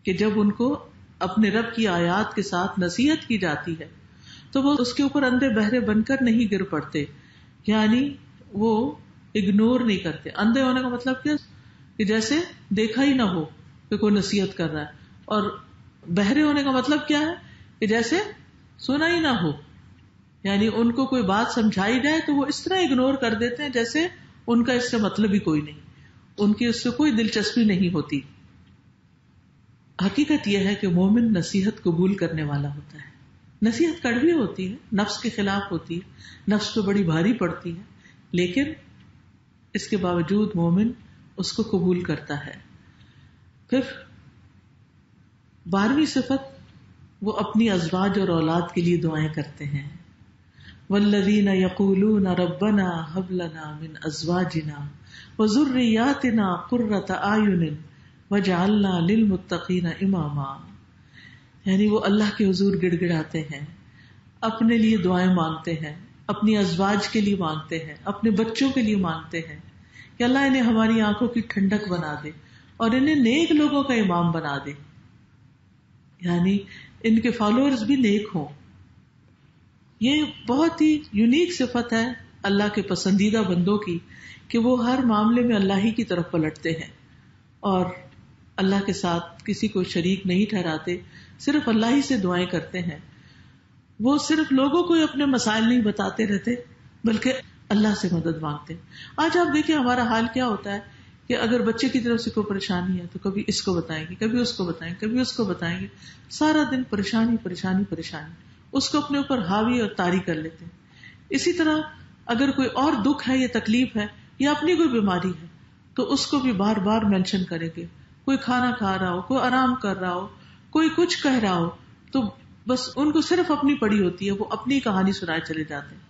کہ جب ان کو اپنے رب کی آیات کے ساتھ نصیحت کی جاتی ہے تو وہ اس کے اوپر اندھے بہرے بن کر نہیں گر پڑتے، یعنی وہ اگنور نہیں کرتے. اندھے ہونے کا مطلب کیا کہ جیسے دیکھا ہی نہ ہو کہ کوئی نصیحت کر رہا ہے، اور بہرے ہونے کا مطلب کیا ہے کہ جیسے سنا ہی نہ ہو، یعنی ان کو کوئی بات سمجھائی جائے تو وہ اس طرح اگنور کر دیتے ہیں جیسے ان کا اس سے مطلب ہی کوئی نہیں، ان کی اس سے کوئی دلچسپی نہیں ہوتی. حقیقت یہ ہے کہ مومن نصیحت قبول کرنے والا ہوتا ہے. نصیحت کڑوی ہوتی ہے، نفس کے خلاف ہوتی ہے، نفس پہ بڑی بھاری پڑتی ہے، لیکن اس کے باوجود مومن اس کو قبول کرتا ہے. پھر 12ویں صفت وہ اپنی ازواج اور اولاد کے لیے دعائیں کرتے ہیں. والذین یقولون ربنا هب لنا من ازواجنا وذریاتنا قرۃ اعین وجعلنا للمتقین اماما، یعنی وہ اللہ کے حضور گڑ گڑاتے ہیں، اپنے لیے دعائیں مانگتے ہیں، اپنی ازواج کے لیے مانگتے ہیں، اپنے بچوں کے لیے مانگتے ہیں کہ اللہ انہیں ہماری آنکھوں کی ٹھنڈک بنا دے اور انہیں نیک لوگوں کا امام بنا دے، یعنی ان کے فالوورز بھی نیک ہوں. یہ بہت ہی یونیک صفت ہے اللہ کے پسندیدہ بندوں کی کہ وہ ہر معاملے میں اللہ ہی کی طرف پلٹتے ہیں اور اللہ کے ساتھ کسی کو شریک نہیں ٹھہراتے، صرف اللہ ہی سے دعائیں کرتے ہیں. وہ صرف لوگوں کو اپنے مسائل نہیں بتاتے رہتے بلکہ اللہ سے مدد مانگتے. آج آپ دیکھیں ہمارا حال کیا ہوتا ہے کہ اگر بچے کی طرف سے کوئی پریشانی ہے تو کبھی اس کو بتائیں گے، کبھی اس کو بتائیں گے، کبھی اس کو بتائیں گے، سارا دن پریشانی پریشانی پریشانی، اس کو اپنے اوپر حاوی اور طاری کر لیتے ہیں. اسی طرح اگر کوئی اور دکھ ہے یا تکلیف ہے یا اپنی کوئی بیماری ہے تو اس کو بھی بار بار مینشن کریں گے. کوئی کھانا کھا رہا ہو، کوئی آرام کر رہا ہو، کوئی کچھ کہہ رہا ہو تو بس ان کو صرف اپنی پڑی ہوتی ہے، وہ اپنی کہانی سنائے چلے جاتے ہیں.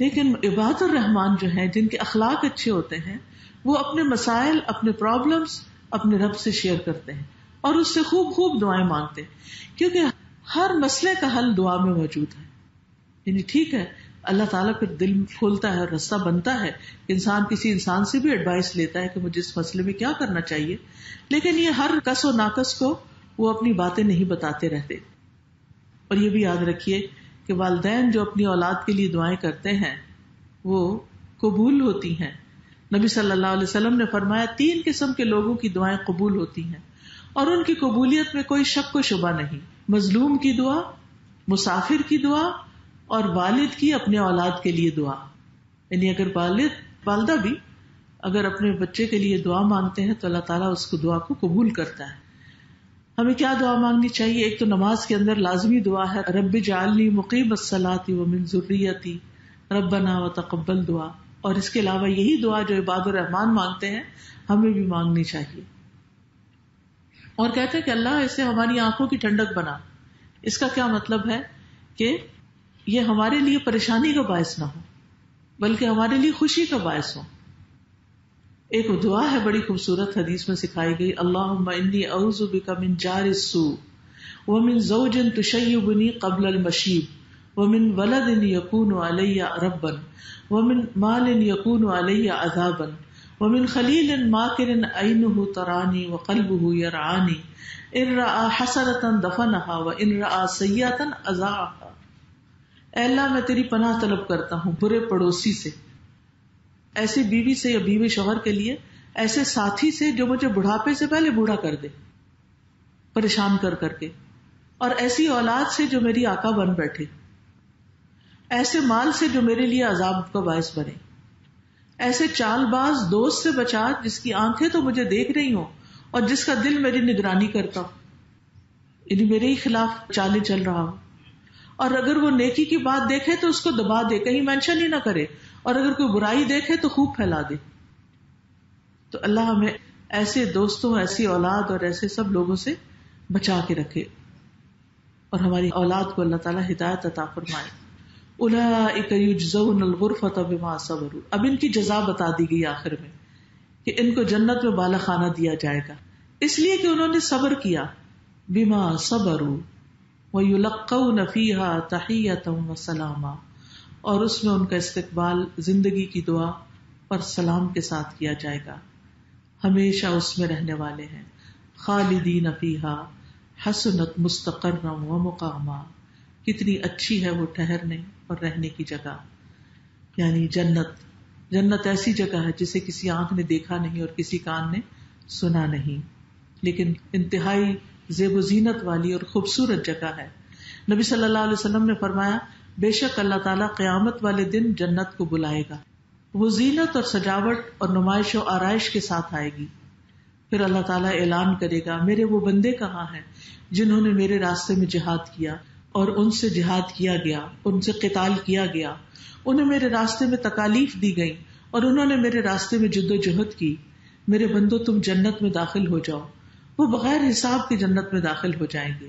لیکن عباد الرحمان جو ہیں، جن کے اخلاق اچھے ہوتے ہیں، وہ اپنے مسائل، اپنے پرابلمز اپنے رب سے شیئر کرتے ہیں اور اس سے خوب خوب دعائیں مانگتے ہیں، کیونکہ ہر مسئلے کا حل دعا میں موجود ہے. یعنی ٹھیک ہے اللہ تعالیٰ پھر دل کھولتا ہے اور رستہ بنتا ہے. انسان کسی انسان سے بھی ایڈوائس لیتا ہے کہ مجھے اس مسئلے میں کیا کرنا چاہیے، لیکن یہ ہر کس و ناقص کو وہ اپنی باتیں نہیں بتاتے رہتے. اور یہ بھی یاد رکھیے کہ والدین جو اپنی اولاد کے لیے دعائیں کرتے ہیں وہ قبول ہوتی ہیں. نبی صلی اللہ علیہ وسلم نے فرمایا 3 قسم کے لوگوں کی دعائیں قبول ہوتی ہیں اور ان کی قبولیت میں کوئی شک و شبہ نہیں. مظلوم کی دعا، مسافر کی دعا، اور والد کی اپنے اولاد کے لیے دعا. یعنی اگر والدہ بھی اگر اپنے بچے کے لیے دعا مانگتے ہیں تو اللہ تعالیٰ اس کو دعا کو قبول کرتا ہے. ہمیں کیا دعا مانگنی چاہیے؟ ایک تو نماز کے اندر لازمی دعا ہے رب اجعلنی مقیم الصلاۃ ومن ذریتی ربنا وتقبل دعا. اور اس کے علاوہ یہی دعا جو عباد الرحمان مانگتے ہیں ہمیں بھی مانگنی چاہیے. اور کہتے ہیں کہ اللہ اسے ہماری آنکھوں کی ٹھنڈک بنا. اس کا کیا مطلب ہے کہ یہ ہمارے لیے پریشانی کا باعث نہ ہو بلکہ ہمارے لیے خوشی کا باعث ہو. ایک دعا ہے بڑی خوبصورت حدیث میں سکھائی گئی، اللہم انی اعوذ بک من جار السوء ومن زوج تشیبنی قبل المشیب ومن ولد یکون علی ربا ومن مال یکون علی عذابا ومن خلیل ماکر عینہ ترانی وقلبہ یرعانی ان رأى حسنۃ دفنها وان رأى سیئۃ اذاعها. اے اللہ میں تیری پناہ طلب کرتا ہوں برے پڑوسی سے، ایسی بیوی سے یا بیوی شوہر کے لیے ایسے ساتھی سے جو مجھے بڑھاپے سے پہلے بوڑھا کر دے پریشان کر کے، اور ایسی اولاد سے جو میری آقا بن بیٹھے، ایسے مال سے جو میرے لیے عذاب کا باعث بنے، ایسے چال باز دوست سے بچا جس کی آنکھیں تو مجھے دیکھ رہی ہوں اور جس کا دل میری نگرانی کرتا ہو، یعنی میرے ہی خلاف چالیں چل رہا ہو. اور اگر وہ نیکی کی بات دیکھے تو اس کو دبا دے، کہیں مینشن ہی نہ کرے، اور اگر کوئی برائی دیکھے تو خوب پھیلا دے. تو اللہ ہمیں ایسے دوستوں، ایسی اولاد اور ایسے سب لوگوں سے بچا کے رکھے اور ہماری اولاد کو اللہ تعالیٰ ہدایت عطا فرمائے. اولئک یجزون الغرفۃ بما صبروا. اب ان کی جزا بتا دی گئی آخر میں کہ ان کو جنت میں بالا خانہ دیا جائے گا اس لیے کہ انہوں نے صبر کیا. بما صبروا وَيُلَقَّوْنَ فِيهَا تَحِيَّةً وَسَلَامًا. اور اس میں ان کا استقبال زندگی کی دعا اور سلام کے ساتھ کیا جائے گا. ہمیشہ اس میں رہنے والے ہیں. خالدین فیہا حسنت مستقرا ومقاما. کتنی اچھی ہے وہ ٹھہرنے اور رہنے کی جگہ، یعنی جنت. جنت ایسی جگہ ہے جسے کسی آنکھ نے دیکھا نہیں اور کسی کان نے سنا نہیں، لیکن انتہائی زیب و زینت والی اور خوبصورت جگہ ہے. نبی صلی اللہ علیہ وسلم نے فرمایا بے شک اللہ تعالیٰ قیامت والے دن جنت کو بلائے گا، وہ زینت اور سجاوٹ اور نمائش و آرائش کے ساتھ آئے گی. پھر اللہ تعالیٰ اعلان کرے گا میرے وہ بندے کہاں ہیں جنہوں نے میرے راستے میں جہاد کیا اور ان سے جہاد کیا گیا، ان سے قتال کیا گیا، انہیں میرے راستے میں تکالیف دی گئی اور انہوں نے میرے راستے میں جد و جہد کی. میرے بندو تم جنت میں داخل ہو جاؤ. وہ بغیر حساب کی جنت میں داخل ہو جائیں گے.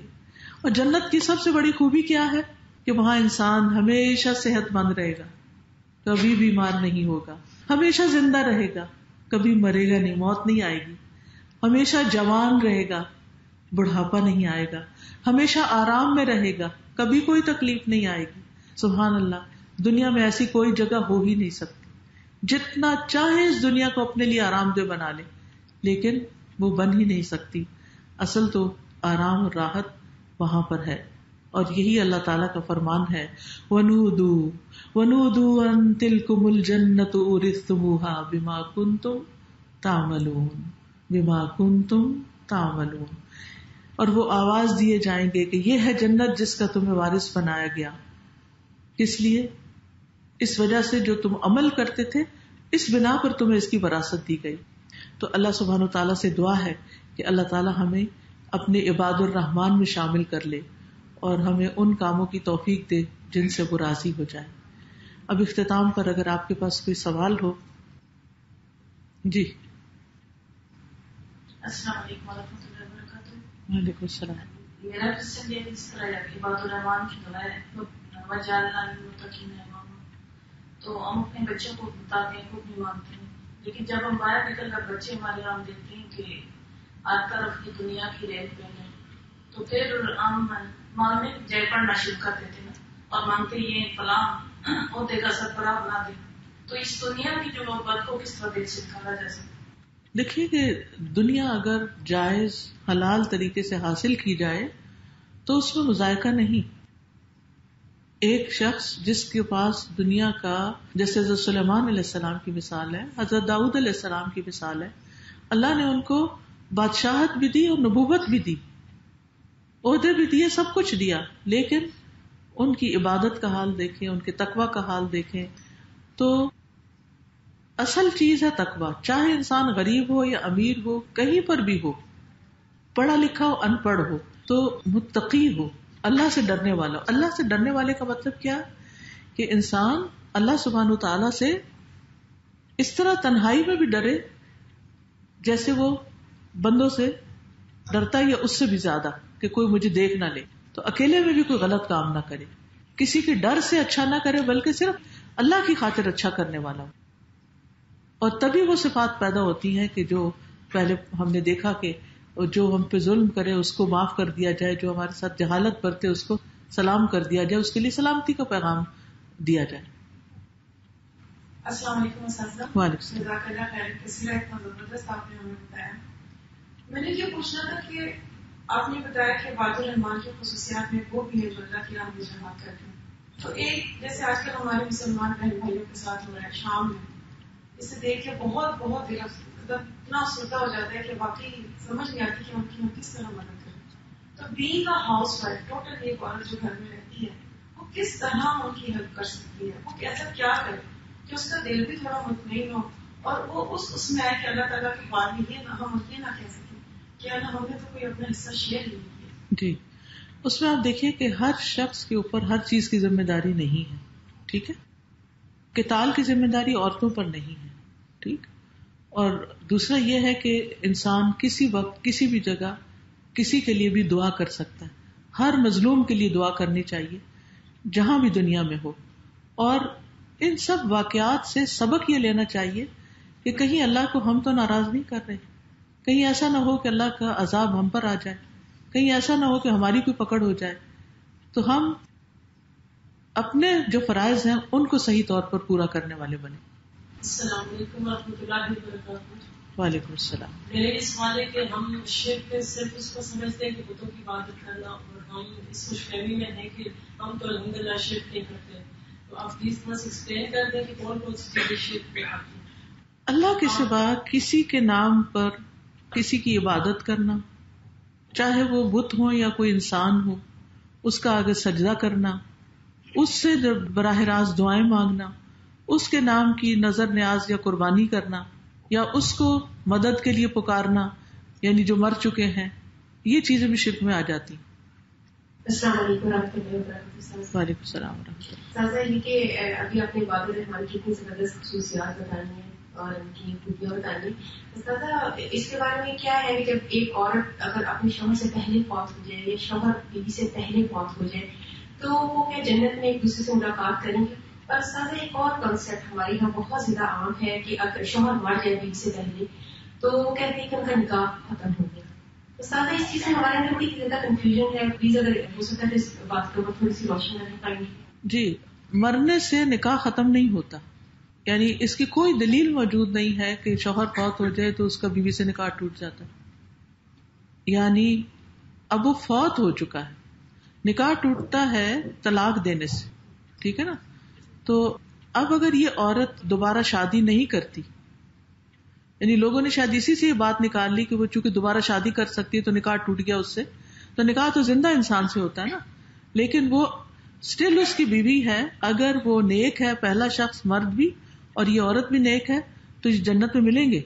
اور جنت کی سب سے بڑی خوبی کیا ہے کہ وہاں انسان ہمیشہ صحت مند رہے گا، کبھی بیمار نہیں ہوگا، ہمیشہ زندہ رہے گا، کبھی مرے گا نہیں، موت نہیں آئے گی، ہمیشہ جوان رہے گا، بڑھاپا نہیں آئے گا، ہمیشہ آرام میں رہے گا، کبھی کوئی تکلیف نہیں آئے گی. سبحان اللہ، دنیا میں ایسی کوئی جگہ ہو ہی نہیں سکتی. جتنا چاہے اس دنیا کو اپنے لیے آرام دہ بنا لے لیکن وہ بن ہی نہیں سکتی. اصل تو آرام اور راحت وہاں پر ہے. اور یہی اللہ تعالیٰ کا فرمان ہے وَنُودُوا أَن تِلْكُمُ الْجَنَّةُ أُورِثْتُمُوهَا بِمَا كُنْتُمْ تَعْمَلُونَ. اور وہ آواز دیے جائیں گے کہ یہ ہے جنت جس کا تمہیں وارث بنایا گیا. کس لیے؟ اس وجہ سے جو تم عمل کرتے تھے، اس بنا پر تمہیں اس کی وراثت دی گئی. تو اللہ سبحانہ وتعالیٰ سے دعا ہے کہ اللہ تعالیٰ ہمیں اپنے عباد الرحمان میں شامل کر لے اور ہمیں ان کاموں کی توفیق دے جن سے وہ راضی ہو جائے. اب اختتام پر اگر آپ کے پاس کوئی سوال ہو. جی السلام علیکم ورحمۃ اللہ وبرکاتہ. وعلیکم السلام. میرا کوشچن یہ اس طرح ہے کہ عباد الرحمان کی دعا ہے وجعلنا للمتقین اماما. تو ہم اپنے بچوں کو بتاتے ہیں، خود بھی مانتے ہیں، لیکن جب ہم باہر نکل کر بچے ہمارے ہم دیکھتے ہیں کہ ہر طرف کی دنیا کی ریت پہ ہے، تو پھر ہم مانگنے جے پڑھنا شروع کر دیتے ہیں اور مانگتے یہ فلاں عہدے کا سربراہ بنا دے. تو اس دنیا کی جو محبت کو کس طرح دل سے نکالا جا سکتا؟ دیکھیے کہ دنیا اگر جائز حلال طریقے سے حاصل کی جائے تو اس میں مذائقہ نہیں. ایک شخص جس کے پاس دنیا کا، جیسے حضرت سلیمان علیہ السلام کی مثال ہے، حضرت داؤد علیہ السلام کی مثال ہے، اللہ نے ان کو بادشاہت بھی دی اور نبوت بھی دی، عہدے بھی دیے، سب کچھ دیا، لیکن ان کی عبادت کا حال دیکھیں، ان کے تقوی کا حال دیکھیں. تو اصل چیز ہے تقوی. چاہے انسان غریب ہو یا امیر ہو، کہیں پر بھی ہو، پڑھا لکھا ہو ان پڑھ ہو، تو متقی ہو، اللہ سے ڈرنے والا. اللہ سے ڈرنے والے کا مطلب کیا؟ کہ انسان اللہ سبحانہ تعالیٰ سے اس طرح تنہائی میں بھی ڈرے جیسے وہ بندوں سے ڈرتا ہے، یا اس سے بھی زیادہ، کہ کوئی مجھے دیکھ نہ لے. تو اکیلے میں بھی کوئی غلط کام نہ کرے، کسی کے ڈر سے اچھا نہ کرے، بلکہ صرف اللہ کی خاطر اچھا کرنے والا ہو. اور تبھی وہ صفات پیدا ہوتی ہیں کہ جو پہلے ہم نے دیکھا کہ جو ہم پہ ظلم کرے اس کو معاف کر دیا جائے، جو ہمارے ساتھ جہالت برتے اس کو سلام کر دیا جائے، اس کے لیے سلامتی کا پیغام دیا جائے. السلام علیکم اساتذہ. وعلیکم السلام. جزاک اللہ خیر، کسی طرح اتنا زبردست آپ نے ہمیں بتایا. میں نے یہ پوچھنا تھا کہ آپ نے بتایا کہ عباد الرحمان کی خصوصیات میں وہ بھی ہے جو اللہ کی راہ میں جہاد کرتے ہیں. تو ایک جیسے آج کل ہمارے مسلمان بہن بھائیوں کے ساتھ ہو رہا ہے شام میں، اسے دیکھ کے بہت بہت دل اتنا سوتا ہو جاتا ہے کہ واقعی سمجھ نہیں آتی کہ ہم کس طرح مدد کریں. تو being a house wife, total ایک عورت جو گھر میں رہتی ہے، وہ کس طرح ان کی ہیلپ کر سکتی ہے؟ وہ ایسا کیا کرے کہ اس کا دل بھی تھوڑا مطمئن ہو اور وہ اس میں آئے کہ اللہ تعالیٰ کے بعد میں یہ نہ ہم یہ نہ کہہ سکیں کہ اللہ ہم نے تو کوئی اپنا حصہ شیئر ہی نہیں کیا. جی، اس میں آپ دیکھیے کہ ہر شخص کے اوپر ہر چیز کی ذمہ داری نہیں ہے. ٹھیک ہے، قتال کی ذمہ داری عورتوں پر نہیں ہے. ٹھیک. اور دوسرا یہ ہے کہ انسان کسی وقت کسی بھی جگہ کسی کے لیے بھی دعا کر سکتا ہے. ہر مظلوم کے لیے دعا کرنی چاہیے جہاں بھی دنیا میں ہو. اور ان سب واقعات سے سبق یہ لینا چاہیے کہ کہیں اللہ کو ہم تو ناراض نہیں کر رہے، کہیں ایسا نہ ہو کہ اللہ کا عذاب ہم پر آ جائے، کہیں ایسا نہ ہو کہ ہماری کوئی پکڑ ہو جائے. تو ہم اپنے جو فرائض ہیں ان کو صحیح طور پر پورا کرنے والے بنے. السلام علیکم ورحمۃ اللہ وبرکاتہ. وعلیکم السلام. میرے اس سوال ہے کہ ہم شرک صرف اس کو سمجھتے ہیں کہ بتوں کی عبادت کرنا، اور ہم اس خوش فہمی میں ہیں کہ ہم تو الحمدللہ شرک نہیں کرتے. تو آپ پلیز بس ایکسپلین کر دیں کہ کون کون سی چیزیں شرک میں آتی ہیں. اللہ کے سوا کسی کے نام پر کسی کی عبادت کرنا، چاہے وہ بت ہو یا کوئی انسان ہو، اس کا آگے سجدہ کرنا، اس سے براہ راست دعائیں مانگنا، اس کے نام کی نظر نیاز یا قربانی کرنا، یا اس کو مدد کے لیے پکارنا، یعنی جو مر چکے ہیں، یہ چیزیں بھی شرک میں آ جاتی. السلام علیکم ورحمۃ اللہ وبرکاتہ. وعلیکم السلام ورحمۃ اللہ. سازا یہ کہ ابھی آپ نے عباد الرحمان کی اتنی زبردست خصوصیات بتانی ہیں اور ان کی خوبیاں بتانی. سازا اس کے بارے میں کیا ہے کہ جب ایک عورت اگر اپنے شوہر سے پہلے فوت ہو جائے یا شوہر بیوی سے پہلے فوت ہو جائے تو وہ کیا جنت میں ایک دوسرے سے ملاقات کریں گے؟ اور سازا ایک اور کنسیپٹ ہمارے یہاں بہت زیادہ عام ہے کہ اگر شوہر مر جائے بیوی سے پہلے تو وہ کہتے ہیں کہ ان کا نکاح ختم ہو گیا. تو سازا اس چیز سے ہمارے اندر بڑی زیادہ کنفیوژن ہے. پلیز اگر ہو سکتا ہے اس بات کے اوپر تھوڑی سی روشنی ڈالنا پائیں گے. جی، مرنے سے نکاح ختم نہیں ہوتا، یعنی اس کی کوئی دلیل موجود نہیں ہے کہ شوہر فوت ہو جائے تو اس کا بیوی سے نکاح ٹوٹ جاتا ہے. یعنی اب وہ فوت ہو چکا ہے، نکاح ٹوٹتا ہے طلاق دینے سے. ٹھیک ہے نا. تو اب اگر یہ عورت دوبارہ شادی نہیں کرتی، یعنی لوگوں نے شاید اسی سے یہ بات نکال لی کہ وہ چونکہ دوبارہ شادی کر سکتی ہے تو نکاح ٹوٹ گیا اس سے، تو نکاح تو زندہ انسان سے ہوتا ہے نا، لیکن وہ اسٹل اس کی بیوی ہے. اگر وہ نیک ہے، پہلا شخص مرد بھی اور یہ عورت بھی نیک ہے تو اس جنت میں ملیں گے.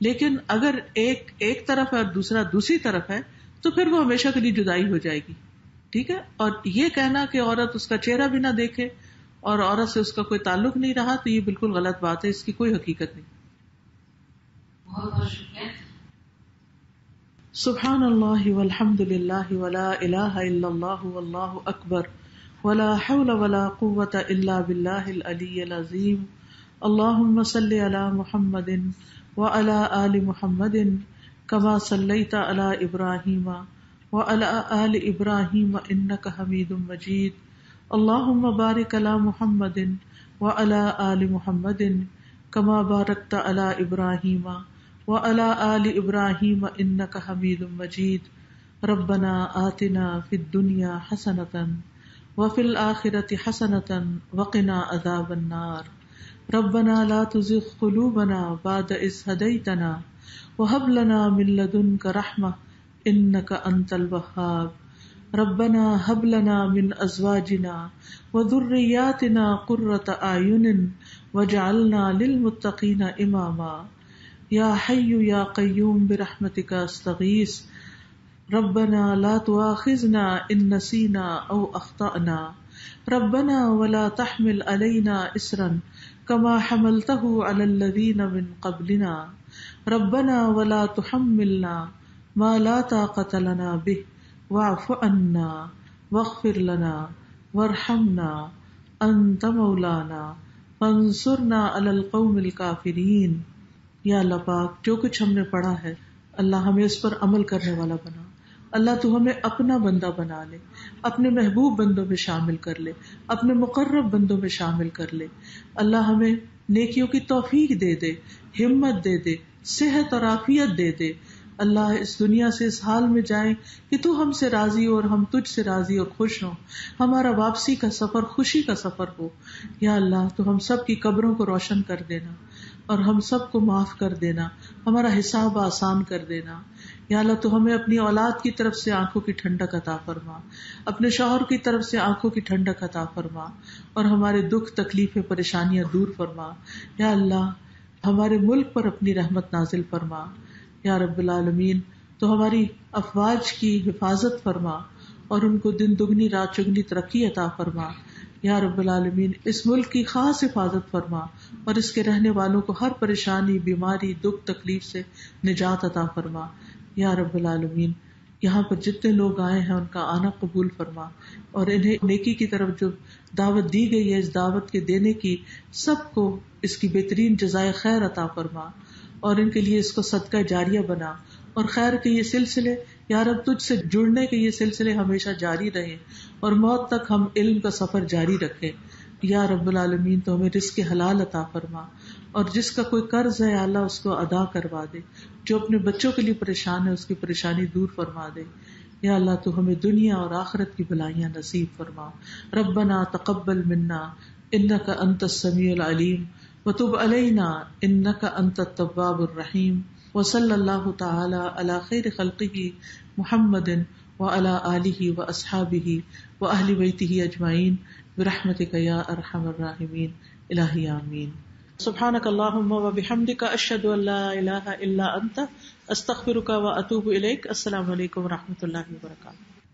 لیکن اگر ایک طرف ہے اور دوسرا دوسری طرف ہے تو پھر وہ ہمیشہ کے لیے جدائی ہو جائے گی. ٹھیک ہے. اور یہ کہنا کہ عورت اس کا چہرہ بھی نہ دیکھے اور عورت سے اس کا کوئی تعلق نہیں رہا تو یہ بالکل غلط بات ہے، اس کی کوئی حقیقت نہیں. بہت بہت شکریہ. سبحان اللہ والحمد للہ ولا الہ الا اللہ واللہ اکبر ولا حول ولا قوة الا باللہ العلی العظیم. اللہم صلی علی محمد وعلی آل محمد کما صلیت علی ابراہیم وعلی آل ابراہیم انک حمید مجید. اللهم بارك على محمد وعلى آل محمد كما باركت على إبراهيم وعلى آل إبراهيم إنك حميد مجيد. ربنا آتنا في الدنيا حسنة وفي الآخرة حسنة وقنا عذاب النار. ربنا لا تزغ قلوبنا بعد إذ هديتنا وهب لنا من لدنك رحمة إنك أنت الوهاب. ربنا هب لنا من أزواجنا وذرياتنا قرة أعين واجعلنا للمتقين إماما. يا حي يا قيوم برحمتك أستغيث. ربنا لا تؤاخذنا إن نسينا أو أخطأنا. ربنا ولا تحمل علينا إصرا كما حملته على الذين من قبلنا. ربنا ولا تحملنا ما لا طاقة لنا به واعف عنا واغفر لنا وارحمنا انت مولانا فانصرنا علی القوم الکافرین. یا اللہ پاک جو کچھ ہم نے پڑھا ہے اللہ ہمیں اس پر عمل کرنے والا بنا. اللہ تو ہمیں اپنا بندہ بنا لے، اپنے محبوب بندوں میں شامل کر لے، اپنے مقرب بندوں میں شامل کر لے. اللہ ہمیں نیکیوں کی توفیق دے دے، ہمت دے دے، صحت اور عافیت دے دے. اللہ اس دنیا سے اس حال میں جائیں کہ تو ہم سے راضی ہو اور ہم تجھ سے راضی اور خوش ہوں. ہمارا واپسی کا سفر خوشی کا سفر ہو. یا اللہ تو ہم سب کی قبروں کو روشن کر دینا اور ہم سب کو معاف کر دینا، ہمارا حساب آسان کر دینا. یا اللہ تو ہمیں اپنی اولاد کی طرف سے آنکھوں کی ٹھنڈک عطا فرما، اپنے شوہر کی طرف سے آنکھوں کی ٹھنڈک عطا فرما اور ہمارے دکھ تکلیفیں پریشانیاں دور فرما. یا اللہ ہمارے ملک پر اپنی رحمت نازل فرما. یا رب العالمین تو ہماری افواج کی حفاظت فرما اور ان کو دن دگنی رات چگنی ترقی عطا فرما. یا رب العالمین اس ملک کی خاص حفاظت فرما اور اس کے رہنے والوں کو ہر پریشانی، بیماری، دکھ تکلیف سے نجات عطا فرما. یا رب العالمین یہاں پر جتنے لوگ آئے ہیں ان کا آنا قبول فرما اور انہیں نیکی کی طرف جو دعوت دی گئی ہے اس دعوت کے دینے کی سب کو اس کی بہترین جزائے خیر عطا فرما اور ان کے لیے اس کو صدقہ جاریہ بنا اور خیر کے یہ سلسلے یا رب تجھ سے جڑنے کے یہ سلسلے ہمیشہ جاری رہیں اور موت تک ہم علم کا سفر جاری رکھیں. یا رب العالمین تو ہمیں رزق حلال عطا فرما اور جس کا کوئی قرض ہے اللہ اس کو ادا کروا دے، جو اپنے بچوں کے لیے پریشان ہے اس کی پریشانی دور فرما دے. یا اللہ تو ہمیں دنیا اور آخرت کی بھلائیاں نصیب فرما. ربنا تقبل منا انک انت السمیع العلیم وتب علینا انک انت التواب الرحیم. وصلی اللہ تعالی علی خیر خلقہ محمد وعلی آلہ واصحابہ واہل بیتہ اجمعین برحمتک یا ارحم الراحمین. الہی آمین. سبحانک اللہم وبحمدک اشہد ان لا الہ الا انت استغفرک واتوب الیک. السلام علیکم ورحمۃ اللہ وبرکاتہ.